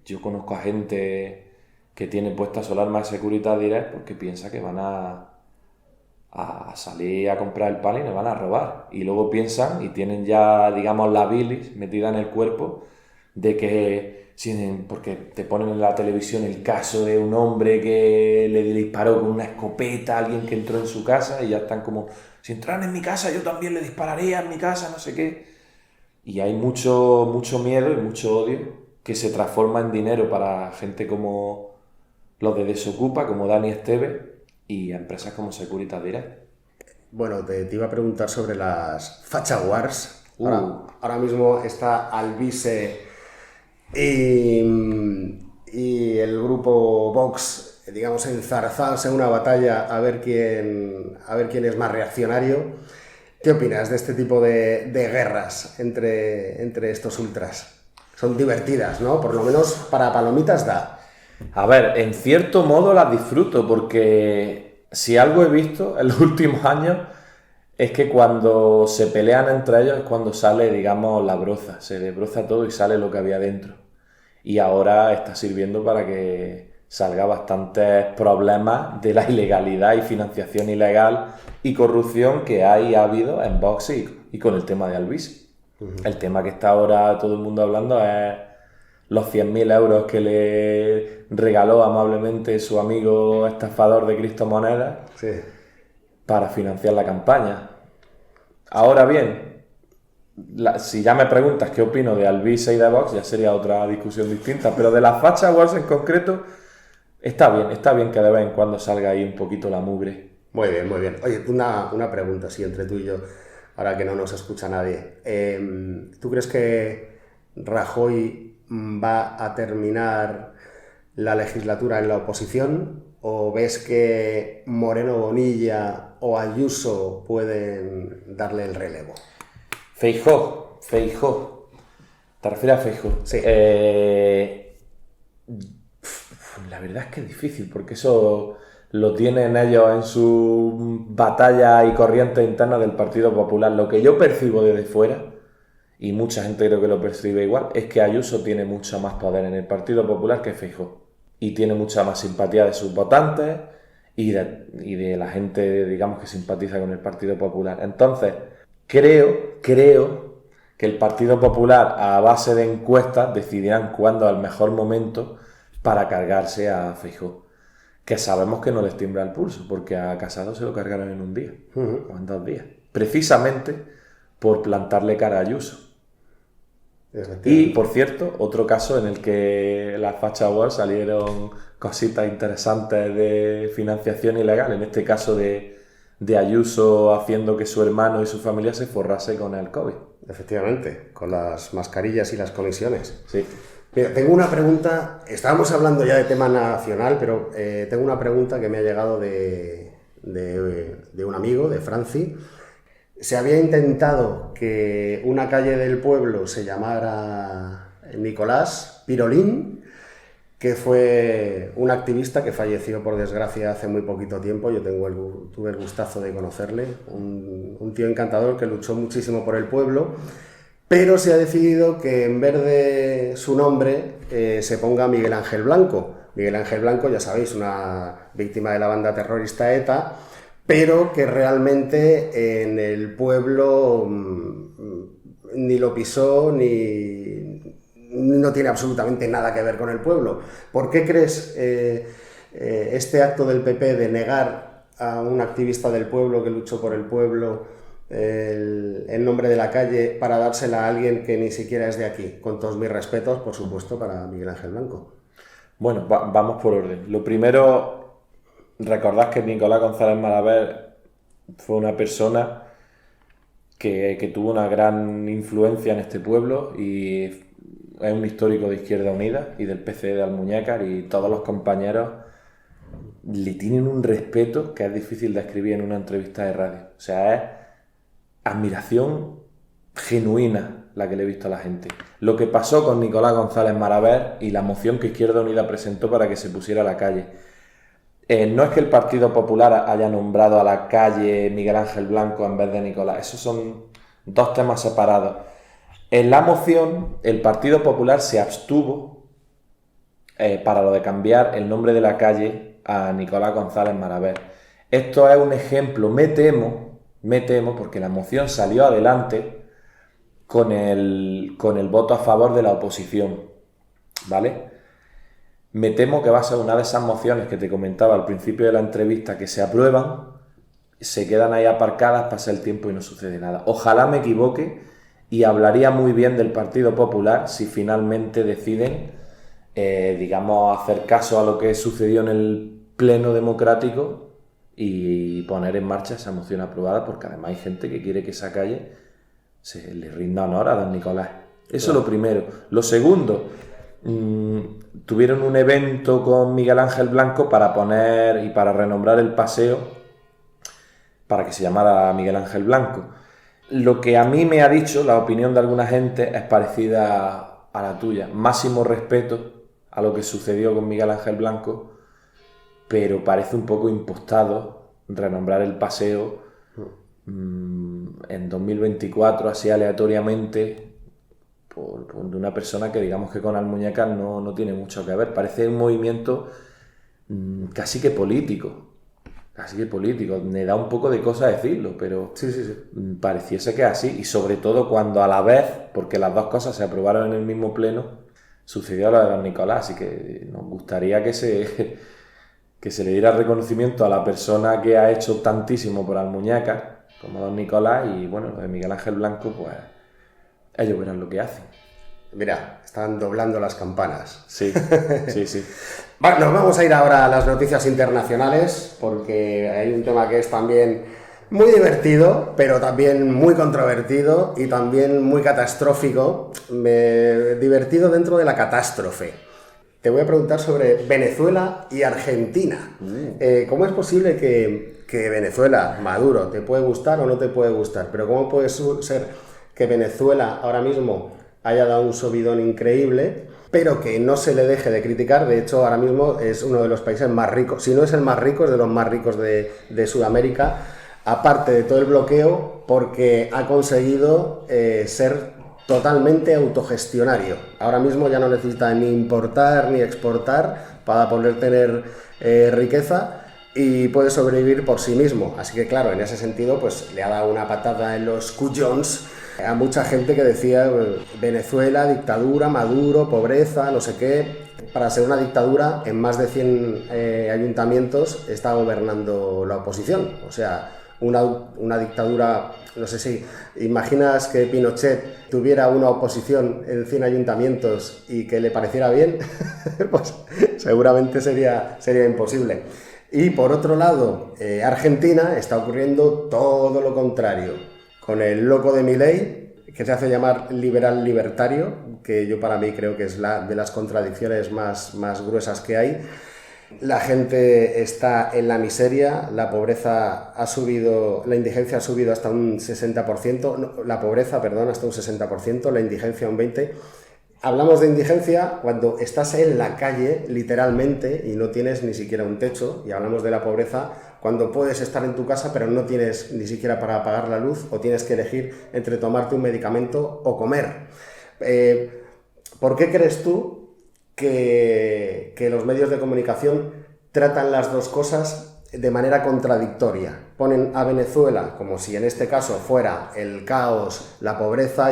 Yo conozco a gente que tiene puestas su alarma de Securitas Direct porque piensa que van a salir a comprar el pan y nos van a robar. Y luego piensan y tienen ya, digamos, la bilis metida en el cuerpo de que, porque te ponen en la televisión el caso de un hombre que le disparó con una escopeta a alguien que entró en su casa y ya están como, si entraran en mi casa yo también le dispararía en mi casa, no sé qué. Y hay mucho miedo y mucho odio que se transforma en dinero para gente como los de Desocupa, como Dani Esteve, y a empresas como Securitas Direct. Bueno, te iba a preguntar sobre las Facha Wars. Ahora mismo está Alvise y el grupo Vox, digamos, enzarzados en una batalla a ver quién es más reaccionario. ¿Qué opinas de este tipo de guerras entre estos ultras? Son divertidas, ¿no? Por lo menos para palomitas da. A ver, en cierto modo las disfruto porque si algo he visto en los últimos años es que cuando se pelean entre ellos es cuando sale, digamos, la broza, se desbroza todo y sale lo que había dentro. Y ahora está sirviendo para que salga bastantes problemas de la ilegalidad y financiación ilegal y corrupción que ha habido en Vox y con el tema de Alvise. El tema que está ahora todo el mundo hablando es los 100.000 euros que le regaló amablemente su amigo estafador de criptomonedas para financiar la campaña. Ahora bien, si ya me preguntas qué opino de Alvise y de Vox, ya sería otra discusión distinta, pero de las Facha Wars en concreto, está bien que de vez en cuando salga ahí un poquito la mugre. Muy bien, muy bien. Oye, una pregunta así entre tú y yo, ahora que no nos escucha nadie. ¿Tú crees que Rajoy va a terminar la legislatura en la oposición o ves que Moreno Bonilla o Ayuso pueden darle el relevo? Feijóo. ¿Te refieres a Feijóo? Sí. La verdad es que es difícil porque eso lo tienen ellos en su batalla y corriente interna del Partido Popular. Lo que yo percibo desde fuera, y mucha gente creo que lo percibe igual, es que Ayuso tiene mucho más poder en el Partido Popular que Feijóo. Y tiene mucha más simpatía de sus votantes y de la gente, digamos, que simpatiza con el Partido Popular. Entonces, creo que el Partido Popular, a base de encuestas, decidirán cuándo es el mejor momento para cargarse a Feijóo. Que sabemos que no les tiembla el pulso, porque a Casado se lo cargaron en un día, o en 2 días. Precisamente por plantarle cara a Ayuso. Y, por cierto, otro caso en el que las Facha Wars salieron cositas interesantes de financiación ilegal, en este caso de Ayuso haciendo que su hermano y su familia se forrase con el COVID. Efectivamente, con las mascarillas y las comisiones. Sí. Mira, tengo una pregunta, estábamos hablando ya de tema nacional, pero tengo una pregunta que me ha llegado de un amigo, de Franci. Se había intentado que una calle del pueblo se llamara Nicolás Pirolín, que fue un activista que falleció por desgracia hace muy poquito tiempo. Yo tuve el gustazo de conocerle, un tío encantador que luchó muchísimo por el pueblo, pero se ha decidido que en vez de su nombre se ponga Miguel Ángel Blanco. Miguel Ángel Blanco, ya sabéis, una víctima de la banda terrorista ETA, pero que realmente en el pueblo ni lo pisó ni no tiene absolutamente nada que ver con el pueblo. ¿Por qué crees este acto del PP de negar a un activista del pueblo que luchó por el pueblo el nombre de la calle para dársela a alguien que ni siquiera es de aquí? Con todos mis respetos, por supuesto, para Miguel Ángel Blanco. Bueno, vamos por orden. Lo primero, recordad que Nicolás González Malaver fue una persona que tuvo una gran influencia en este pueblo y es un histórico de Izquierda Unida y del PCE de Almuñécar, y todos los compañeros le tienen un respeto que es difícil de escribir en una entrevista de radio. O sea, es admiración genuina la que le he visto a la gente. Lo que pasó con Nicolás González Malaver y la moción que Izquierda Unida presentó para que se pusiera a la calle. No es que el Partido Popular haya nombrado a la calle Miguel Ángel Blanco en vez de Nicolás. Esos son dos temas separados. En la moción, el Partido Popular se abstuvo para lo de cambiar el nombre de la calle a Nicolás González Malaver. Esto es un ejemplo, me temo, porque la moción salió adelante con el voto a favor de la oposición, ¿vale? Me temo que va a ser una de esas mociones que te comentaba al principio de la entrevista, que se aprueban, se quedan ahí aparcadas, pasa el tiempo y no sucede nada. Ojalá me equivoque, y hablaría muy bien del Partido Popular si finalmente deciden, digamos, hacer caso a lo que sucedió en el Pleno Democrático y poner en marcha esa moción aprobada, porque además hay gente que quiere que esa calle se le rinda honor a don Nicolás. Eso es lo primero. Lo segundo, tuvieron un evento con Miguel Ángel Blanco para poner y para renombrar el paseo para que se llamara Miguel Ángel Blanco. Lo que a mí me ha dicho, la opinión de alguna gente, es parecida a la tuya. Máximo respeto a lo que sucedió con Miguel Ángel Blanco, pero parece un poco impostado renombrar el paseo en 2024 así aleatoriamente por una persona que digamos que con Almuñécar no tiene mucho que ver. Parece un movimiento casi que político. Me da un poco de cosa decirlo, pero sí. Pareciese que es así, y sobre todo cuando a la vez, porque las dos cosas se aprobaron en el mismo pleno, sucedió lo de don Nicolás. Así que nos gustaría que se le diera reconocimiento a la persona que ha hecho tantísimo por Almuñécar, como don Nicolás, y bueno, lo de Miguel Ángel Blanco, pues ellos verán lo que hacen. Mira, están doblando las campanas. Sí. Bueno, nos vamos a ir ahora a las noticias internacionales, porque hay un tema que es también muy divertido, pero también muy controvertido y también muy catastrófico. Divertido dentro de la catástrofe. Te voy a preguntar sobre Venezuela y Argentina. ¿Cómo es posible que Venezuela, Maduro, te puede gustar o no te puede gustar? Pero ¿cómo puede ser que Venezuela ahora mismo haya dado un subidón increíble, pero que no se le deje de criticar? De hecho, ahora mismo es uno de los países más ricos, si no es el más rico, es de los más ricos de Sudamérica, aparte de todo el bloqueo, porque ha conseguido ser totalmente autogestionario. Ahora mismo ya no necesita ni importar ni exportar para poder tener riqueza, y puede sobrevivir por sí mismo. Así que claro, en ese sentido pues le ha dado una patada en los cuyons a mucha gente que decía Venezuela, dictadura, Maduro, pobreza, no sé qué. Para ser una dictadura, en más de 100 ayuntamientos está gobernando la oposición. O sea, una dictadura, no sé si imaginas que Pinochet tuviera una oposición en 100 ayuntamientos y que le pareciera bien, pues seguramente sería imposible. Y por otro lado, Argentina está ocurriendo todo lo contrario, con el loco de Milei, que se hace llamar liberal libertario, que yo para mí creo que es de las contradicciones más gruesas que hay. La gente está en la miseria, la pobreza ha subido, la indigencia ha subido hasta un 60%, no, la pobreza, perdón, hasta un 60%, la indigencia un 20%. Hablamos de indigencia cuando estás en la calle, literalmente, y no tienes ni siquiera un techo, y hablamos de la pobreza cuando puedes estar en tu casa pero no tienes ni siquiera para pagar la luz, o tienes que elegir entre tomarte un medicamento o comer. ¿Por qué crees tú que los medios de comunicación tratan las dos cosas de manera contradictoria. Ponen a Venezuela como si en este caso fuera el caos, la pobreza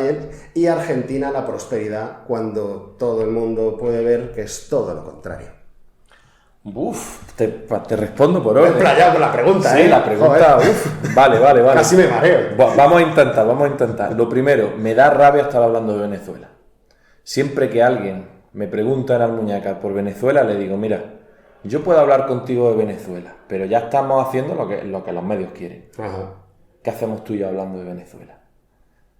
y Argentina la prosperidad, cuando todo el mundo puede ver que es todo lo contrario. Te respondo por orden. Me he playado con la pregunta, sí, la pregunta, vale. Casi me mareo. Vamos a intentar. Lo primero, me da rabia estar hablando de Venezuela. Siempre que alguien me pregunta en Almuñécar por Venezuela, le digo, mira, yo puedo hablar contigo de Venezuela, pero ya estamos haciendo lo que los medios quieren. Ajá. ¿Qué hacemos tú y yo hablando de Venezuela?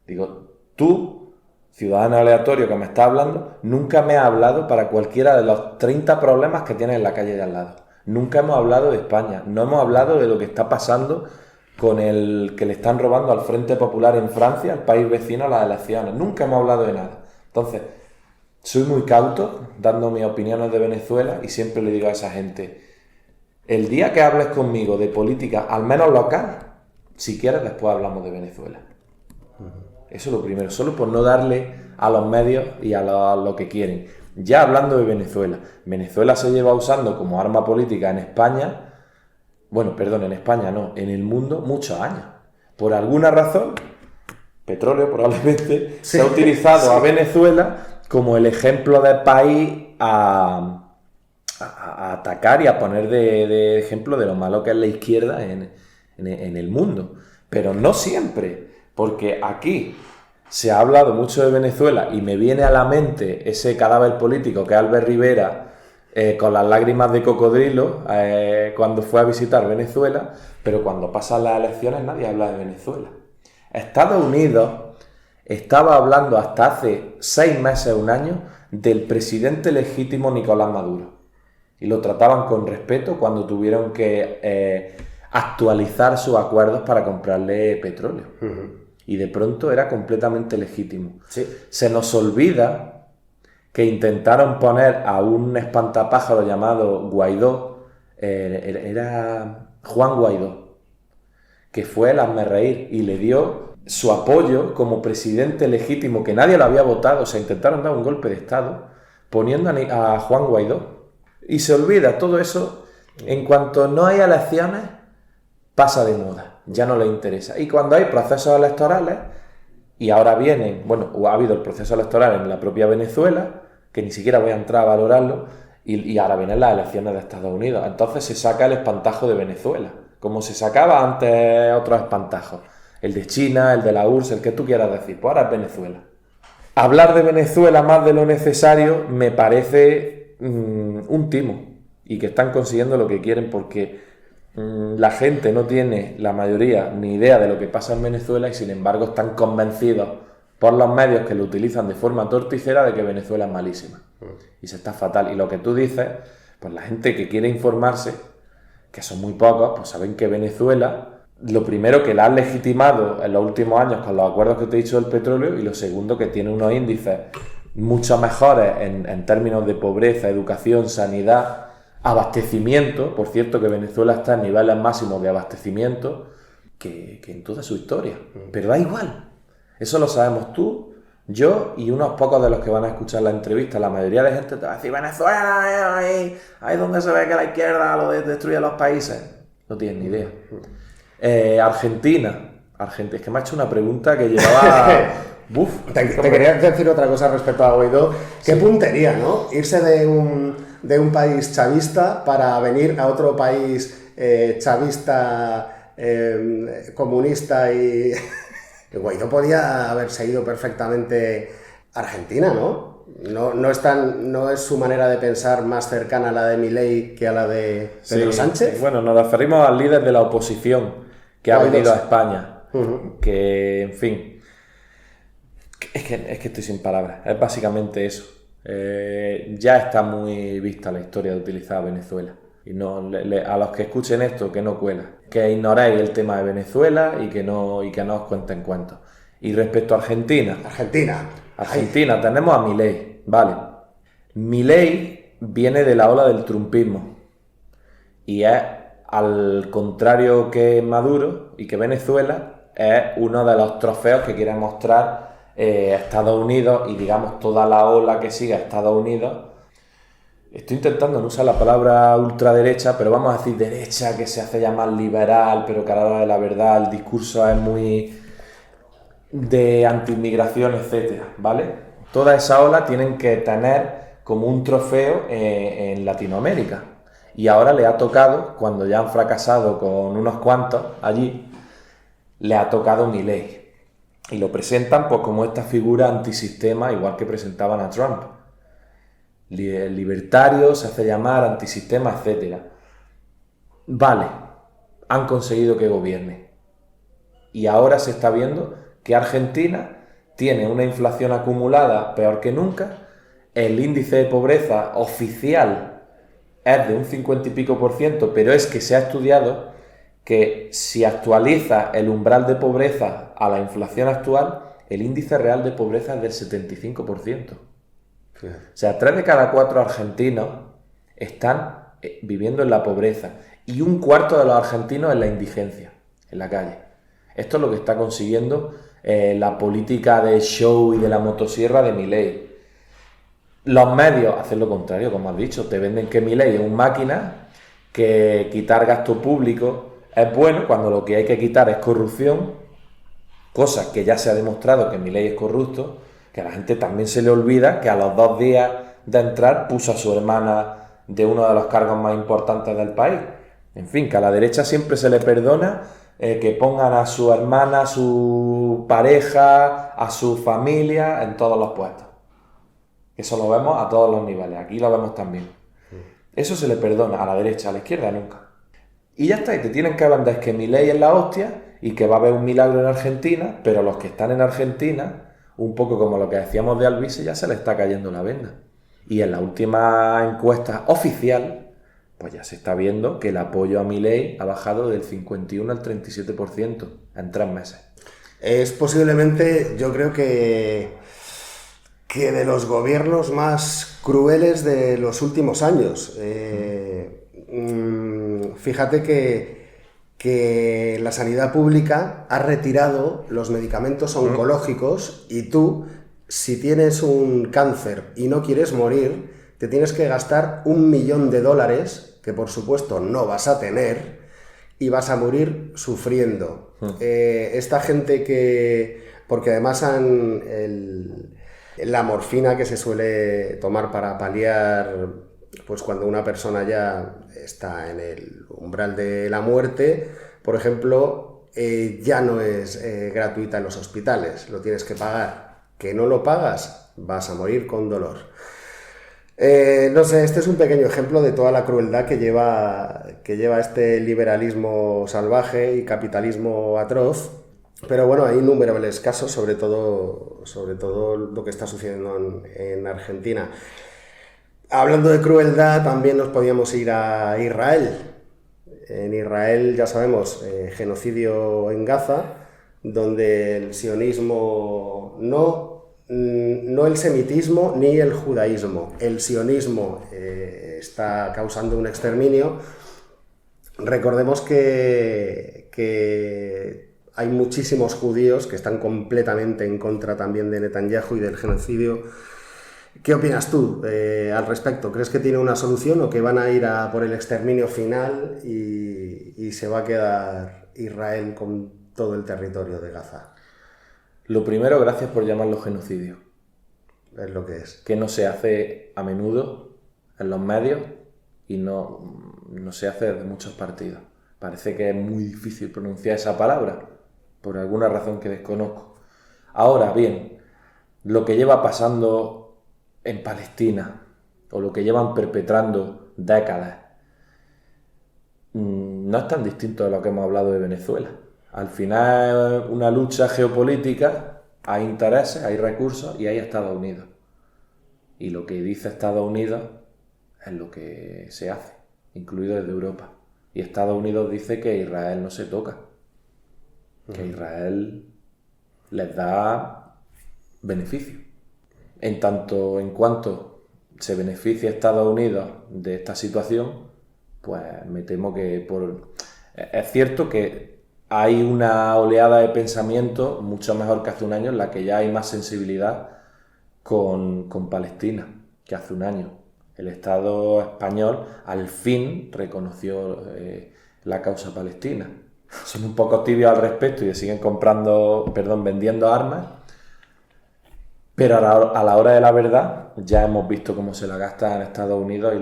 Digo, tú, ciudadano aleatorio que me está hablando, nunca me has hablado para cualquiera de los 30 problemas que tienes en la calle de al lado. Nunca hemos hablado de España, no hemos hablado de lo que está pasando con el que le están robando al Frente Popular en Francia, el país vecino, las elecciones. Nunca hemos hablado de nada. Entonces, soy muy cauto dando mis opiniones de Venezuela y siempre le digo a esa gente, el día que hables conmigo de política, al menos local, si quieres después hablamos de Venezuela. Eso es lo primero, solo por no darle a los medios y a lo que quieren. Ya hablando de Venezuela, Venezuela se lleva usando como arma política en España, en España no, en el mundo muchos años. Por alguna razón, petróleo probablemente, se ha utilizado a Venezuela como el ejemplo de país a atacar y a poner de ejemplo de lo malo que es la izquierda en el mundo. Pero no siempre, porque aquí se ha hablado mucho de Venezuela y me viene a la mente ese cadáver político que es Albert Rivera con las lágrimas de cocodrilo cuando fue a visitar Venezuela, pero cuando pasan las elecciones nadie habla de Venezuela. Estados Unidos estaba hablando hasta hace 6 meses, un año, del presidente legítimo Nicolás Maduro. Y lo trataban con respeto cuando tuvieron que actualizar sus acuerdos para comprarle petróleo. Y de pronto era completamente legítimo. Sí. Se nos olvida que intentaron poner a un espantapájaro llamado Guaidó, era Juan Guaidó, que fue el hazmerreír y le dio su apoyo como presidente legítimo, que nadie lo había votado. O sea, intentaron dar un golpe de Estado poniendo a Juan Guaidó. Y se olvida todo eso. En cuanto no hay elecciones, pasa de moda, ya no le interesa. Y cuando hay procesos electorales, y ahora vienen, ha habido el proceso electoral en la propia Venezuela, que ni siquiera voy a entrar a valorarlo, y ahora vienen las elecciones de Estados Unidos. Entonces se saca el espantajo de Venezuela, como se sacaba antes otros espantajos. El de China, el de la URSS, el que tú quieras decir, pues ahora es Venezuela. Hablar de Venezuela más de lo necesario me parece un timo, y que están consiguiendo lo que quieren, porque la gente no tiene, la mayoría, ni idea de lo que pasa en Venezuela, y sin embargo están convencidos por los medios que lo utilizan de forma torticera de que Venezuela es malísima y se está fatal. Y lo que tú dices, pues la gente que quiere informarse, que son muy pocos, pues saben que Venezuela, lo primero, que la han legitimado en los últimos años con los acuerdos que te he dicho del petróleo, y lo segundo, que tiene unos índices mucho mejores en términos de pobreza, educación, sanidad, abastecimiento. Por cierto, que Venezuela está en niveles máximos de abastecimiento que en toda su historia. Pero da igual. Eso lo sabemos tú, yo y unos pocos de los que van a escuchar la entrevista. La mayoría de gente te va a decir, Venezuela, ahí donde se ve que la izquierda lo destruye los países. No tienen ni idea. Argentina. Es que me ha hecho una pregunta que llevaba... Te quería decir otra cosa respecto a Guaidó. Qué puntería, ¿no? Irse de un país chavista para venir a otro país chavista, comunista, y Guaidó podía haber seguido perfectamente Argentina, ¿no? No es su manera de pensar más cercana a la de Milei que a la de Pedro Sánchez. Bueno, nos referimos al líder de la oposición que ha venido a España. Que, en fin... Es que estoy sin palabras. Es básicamente eso. Ya está muy vista la historia de utilizar a Venezuela. Y a los que escuchen esto, que no cuela. Que ignoréis el tema de Venezuela y que no os cuenten cuentos. Y respecto a Argentina. Argentina, tenemos a Milei. Vale. Milei viene de la ola del trumpismo. Y es, al contrario que Maduro y que Venezuela, es uno de los trofeos que quiere mostrar Estados Unidos, y digamos toda la ola que sigue a Estados Unidos, estoy intentando no usar la palabra ultraderecha, pero vamos a decir derecha, que se hace llamar liberal, pero que a la hora de la verdad el discurso es muy de anti-inmigración, etcétera, ¿vale? Toda esa ola tienen que tener como un trofeo en Latinoamérica. Y ahora le ha tocado, cuando ya han fracasado con unos cuantos allí, le ha tocado Milei. Y lo presentan pues como esta figura antisistema, igual que presentaban a Trump. El libertario, se hace llamar antisistema, etc. Vale, han conseguido que gobierne. Y ahora se está viendo que Argentina tiene una inflación acumulada peor que nunca, el índice de pobreza oficial es de un 50 y pico %, pero es que se ha estudiado que si actualiza el umbral de pobreza a la inflación actual, el índice real de pobreza es del 75%. O sea, 3 de cada 4 argentinos están viviendo en la pobreza y un cuarto de los argentinos en la indigencia, en la calle. Esto es lo que está consiguiendo la política de show y de la motosierra de Milei. Los medios hacen lo contrario, como has dicho, te venden que Milei es un máquina, que quitar gasto público es bueno cuando lo que hay que quitar es corrupción, cosa que ya se ha demostrado que Milei es corrupto, que a la gente también se le olvida que a los 2 días de entrar puso a su hermana de uno de los cargos más importantes del país. En fin, que a la derecha siempre se le perdona que pongan a su hermana, a su pareja, a su familia en todos los puestos. Eso lo vemos a todos los niveles, aquí lo vemos también. Eso se le perdona a la derecha, a la izquierda nunca. Y ya está, y te tienen que vender que Milei es la hostia y que va a haber un milagro en Argentina, pero los que están en Argentina, un poco como lo que decíamos de Alvise, ya se le está cayendo la venda. Y en la última encuesta oficial, pues ya se está viendo que el apoyo a Milei ha bajado del 51 al 37% en 3 meses. Es posiblemente, yo creo que de los gobiernos más crueles de los últimos años. Fíjate que la sanidad pública ha retirado los medicamentos oncológicos y tú, si tienes un cáncer y no quieres morir, te tienes que gastar $1 millón, que por supuesto no vas a tener, y vas a morir sufriendo. Esta gente porque además la morfina que se suele tomar para paliar, pues cuando una persona ya está en el umbral de la muerte, por ejemplo, ya no es gratuita en los hospitales, lo tienes que pagar. Que no lo pagas, vas a morir con dolor. No sé, este es un pequeño ejemplo de toda la crueldad que lleva este liberalismo salvaje y capitalismo atroz. Pero bueno, hay innumerables casos, sobre todo lo que está sucediendo en Argentina. Hablando de crueldad, también nos podíamos ir a Israel. En Israel, ya sabemos, genocidio en Gaza, donde el sionismo, no el semitismo ni el judaísmo, el sionismo está causando un exterminio. Recordemos que hay muchísimos judíos que están completamente en contra también de Netanyahu y del genocidio. ¿Qué opinas tú al respecto? ¿Crees que tiene una solución o que van a ir a por el exterminio final y se va a quedar Israel con todo el territorio de Gaza? Lo primero, gracias por llamarlo genocidio. Es lo que es. Que no se hace a menudo en los medios y no se hace desde muchos partidos. Parece que es muy difícil pronunciar esa palabra, por alguna razón que desconozco. Ahora bien, lo que lleva pasando en Palestina, o lo que llevan perpetrando décadas, no es tan distinto de lo que hemos hablado de Venezuela. Al final es una lucha geopolítica, hay intereses, hay recursos y hay Estados Unidos. Y lo que dice Estados Unidos es lo que se hace, incluido desde Europa. Y Estados Unidos dice que Israel no se toca, que Israel les da beneficio. En tanto en cuanto se beneficia Estados Unidos de esta situación, pues me temo que es cierto que hay una oleada de pensamiento mucho mejor que hace un año, en la que ya hay más sensibilidad con Palestina que hace un año. El Estado español al fin reconoció la causa palestina. Son un poco tibios al respecto y siguen vendiendo armas, pero a la hora de la verdad ya hemos visto cómo se la gasta en Estados Unidos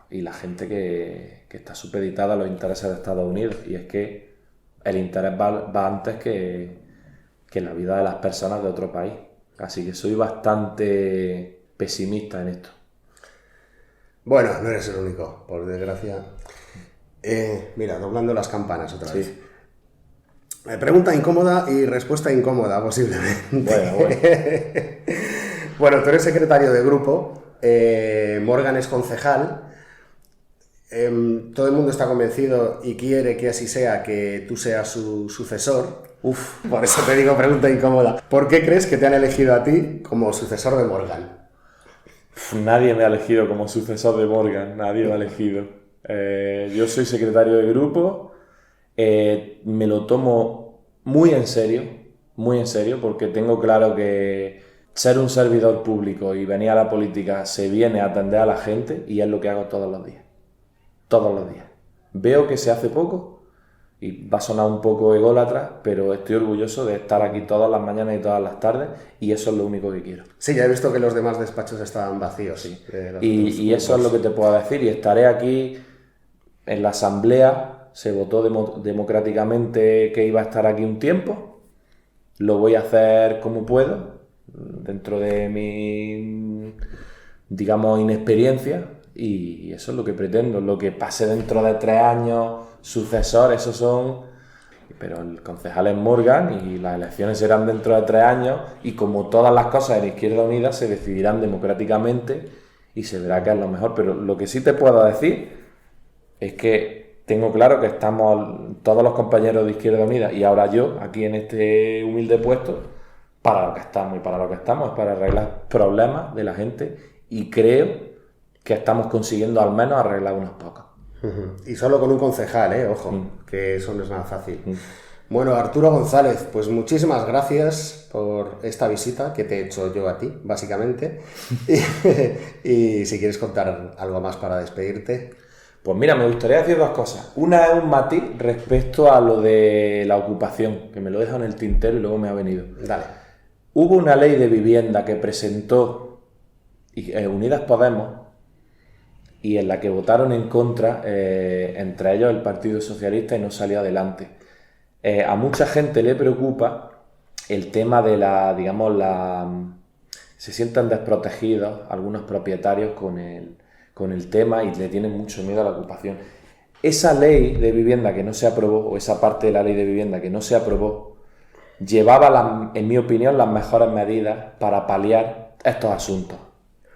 y la gente que está supeditada a los intereses de Estados Unidos, y es que el interés va antes que la vida de las personas de otro país. Así que soy bastante pesimista en esto. Bueno, no eres el único, por desgracia. Mira, doblando las campanas otra vez. Sí. Pregunta incómoda y respuesta incómoda, posiblemente. Bueno. Bueno, tú eres secretario de grupo, Morgan es concejal. Todo el mundo está convencido y quiere que así sea, que tú seas su sucesor. Por eso te digo pregunta incómoda. ¿Por qué crees que te han elegido a ti como sucesor de Morgan? Nadie me ha elegido como sucesor de Morgan, nadie me ha elegido. Yo soy secretario de grupo, me lo tomo muy en serio, porque tengo claro que ser un servidor público y venir a la política se viene a atender a la gente, y es lo que hago todos los días. Todos los días. Veo que se hace poco, y va a sonar un poco ególatra, pero estoy orgulloso de estar aquí todas las mañanas y todas las tardes, y eso es lo único que quiero. Sí, ya he visto que los demás despachos estaban vacíos. Sí. Y eso es lo que te puedo decir, y estaré aquí en la asamblea. Se votó democráticamente que iba a estar aquí un tiempo. Lo voy a hacer como puedo, dentro de mi, digamos, inexperiencia, y eso es lo que pretendo. Lo que pase dentro de 3 años, sucesor, esos son... Pero el concejal es Morgan y las elecciones serán dentro de 3 años, y como todas las cosas en Izquierda Unida se decidirán democráticamente y se verá qué es lo mejor. Pero lo que sí te puedo decir es que tengo claro que estamos todos los compañeros de Izquierda Unida, y ahora yo, aquí en este humilde puesto, para lo que estamos. Y para lo que estamos es para arreglar problemas de la gente, y creo que estamos consiguiendo al menos arreglar unos pocos. Y solo con un concejal, ojo, que eso no es nada fácil. Bueno, Arturo González, pues muchísimas gracias por esta visita que te he hecho yo a ti, básicamente. Y si quieres contar algo más para despedirte. Pues mira, me gustaría decir 2 cosas. Una es un matiz respecto a lo de la ocupación, que me lo he dejado en el tintero y luego me ha venido. Dale. Hubo una ley de vivienda que presentó Unidas Podemos, y en la que votaron en contra, entre ellos el Partido Socialista, y no salió adelante. A mucha gente le preocupa el tema de se sienten desprotegidos algunos propietarios con el tema, y le tienen mucho miedo a la ocupación. Esa ley de vivienda que no se aprobó, o esa parte de la ley de vivienda que no se aprobó, llevaba, en mi opinión, las mejores medidas para paliar estos asuntos,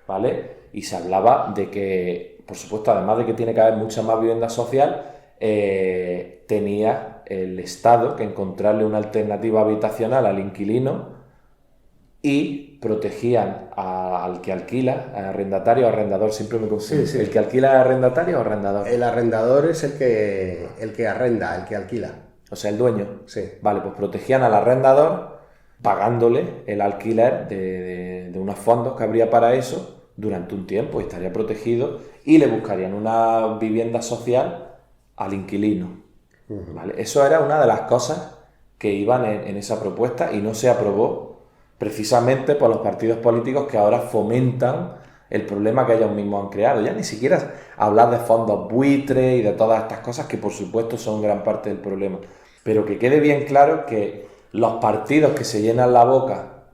¿vale? Y se hablaba de que, por supuesto, además de que tiene que haber mucha más vivienda social, tenía el Estado que encontrarle una alternativa habitacional al inquilino, y protegían al que alquila, a arrendatario o arrendador, siempre me confundo. Sí. ¿El que alquila es arrendatario o arrendador? El arrendador es el que arrenda, el que alquila. O sea, el dueño. Sí. Vale, pues protegían al arrendador pagándole el alquiler de unos fondos que habría para eso durante un tiempo, y estaría protegido, y le buscarían una vivienda social al inquilino. ¿Vale? Eso era una de las cosas que iban en esa propuesta, y no se aprobó precisamente por los partidos políticos que ahora fomentan el problema que ellos mismos han creado. Ya ni siquiera hablar de fondos buitre y de todas estas cosas, que por supuesto son gran parte del problema. Pero que quede bien claro que los partidos que se llenan la boca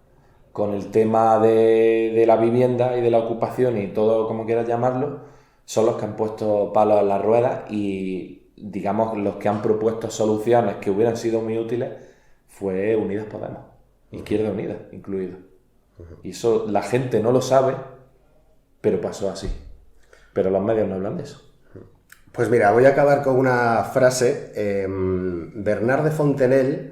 con el tema de la vivienda y de la ocupación y todo como quieras llamarlo, son los que han puesto palos en las ruedas, y digamos los que han propuesto soluciones que hubieran sido muy útiles fue Unidas Podemos, Izquierda Unida incluido. Y eso la gente no lo sabe, pero pasó así. Pero los medios no hablan de eso. Pues mira, voy a acabar con una frase. Bernard de Fontenelle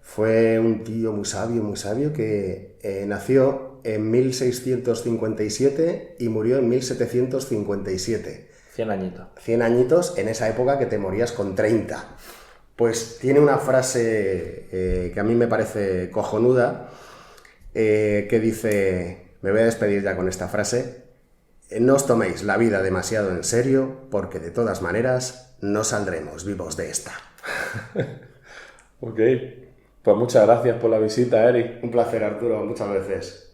fue un tío muy sabio, que nació en 1657 y murió en 1757. 100 añitos. 100 añitos en esa época que te morías con 30. Pues tiene una frase que a mí me parece cojonuda, que dice, me voy a despedir ya con esta frase, no os toméis la vida demasiado en serio, porque de todas maneras no saldremos vivos de esta. Ok, pues muchas gracias por la visita, Eric. Un placer, Arturo, muchas veces.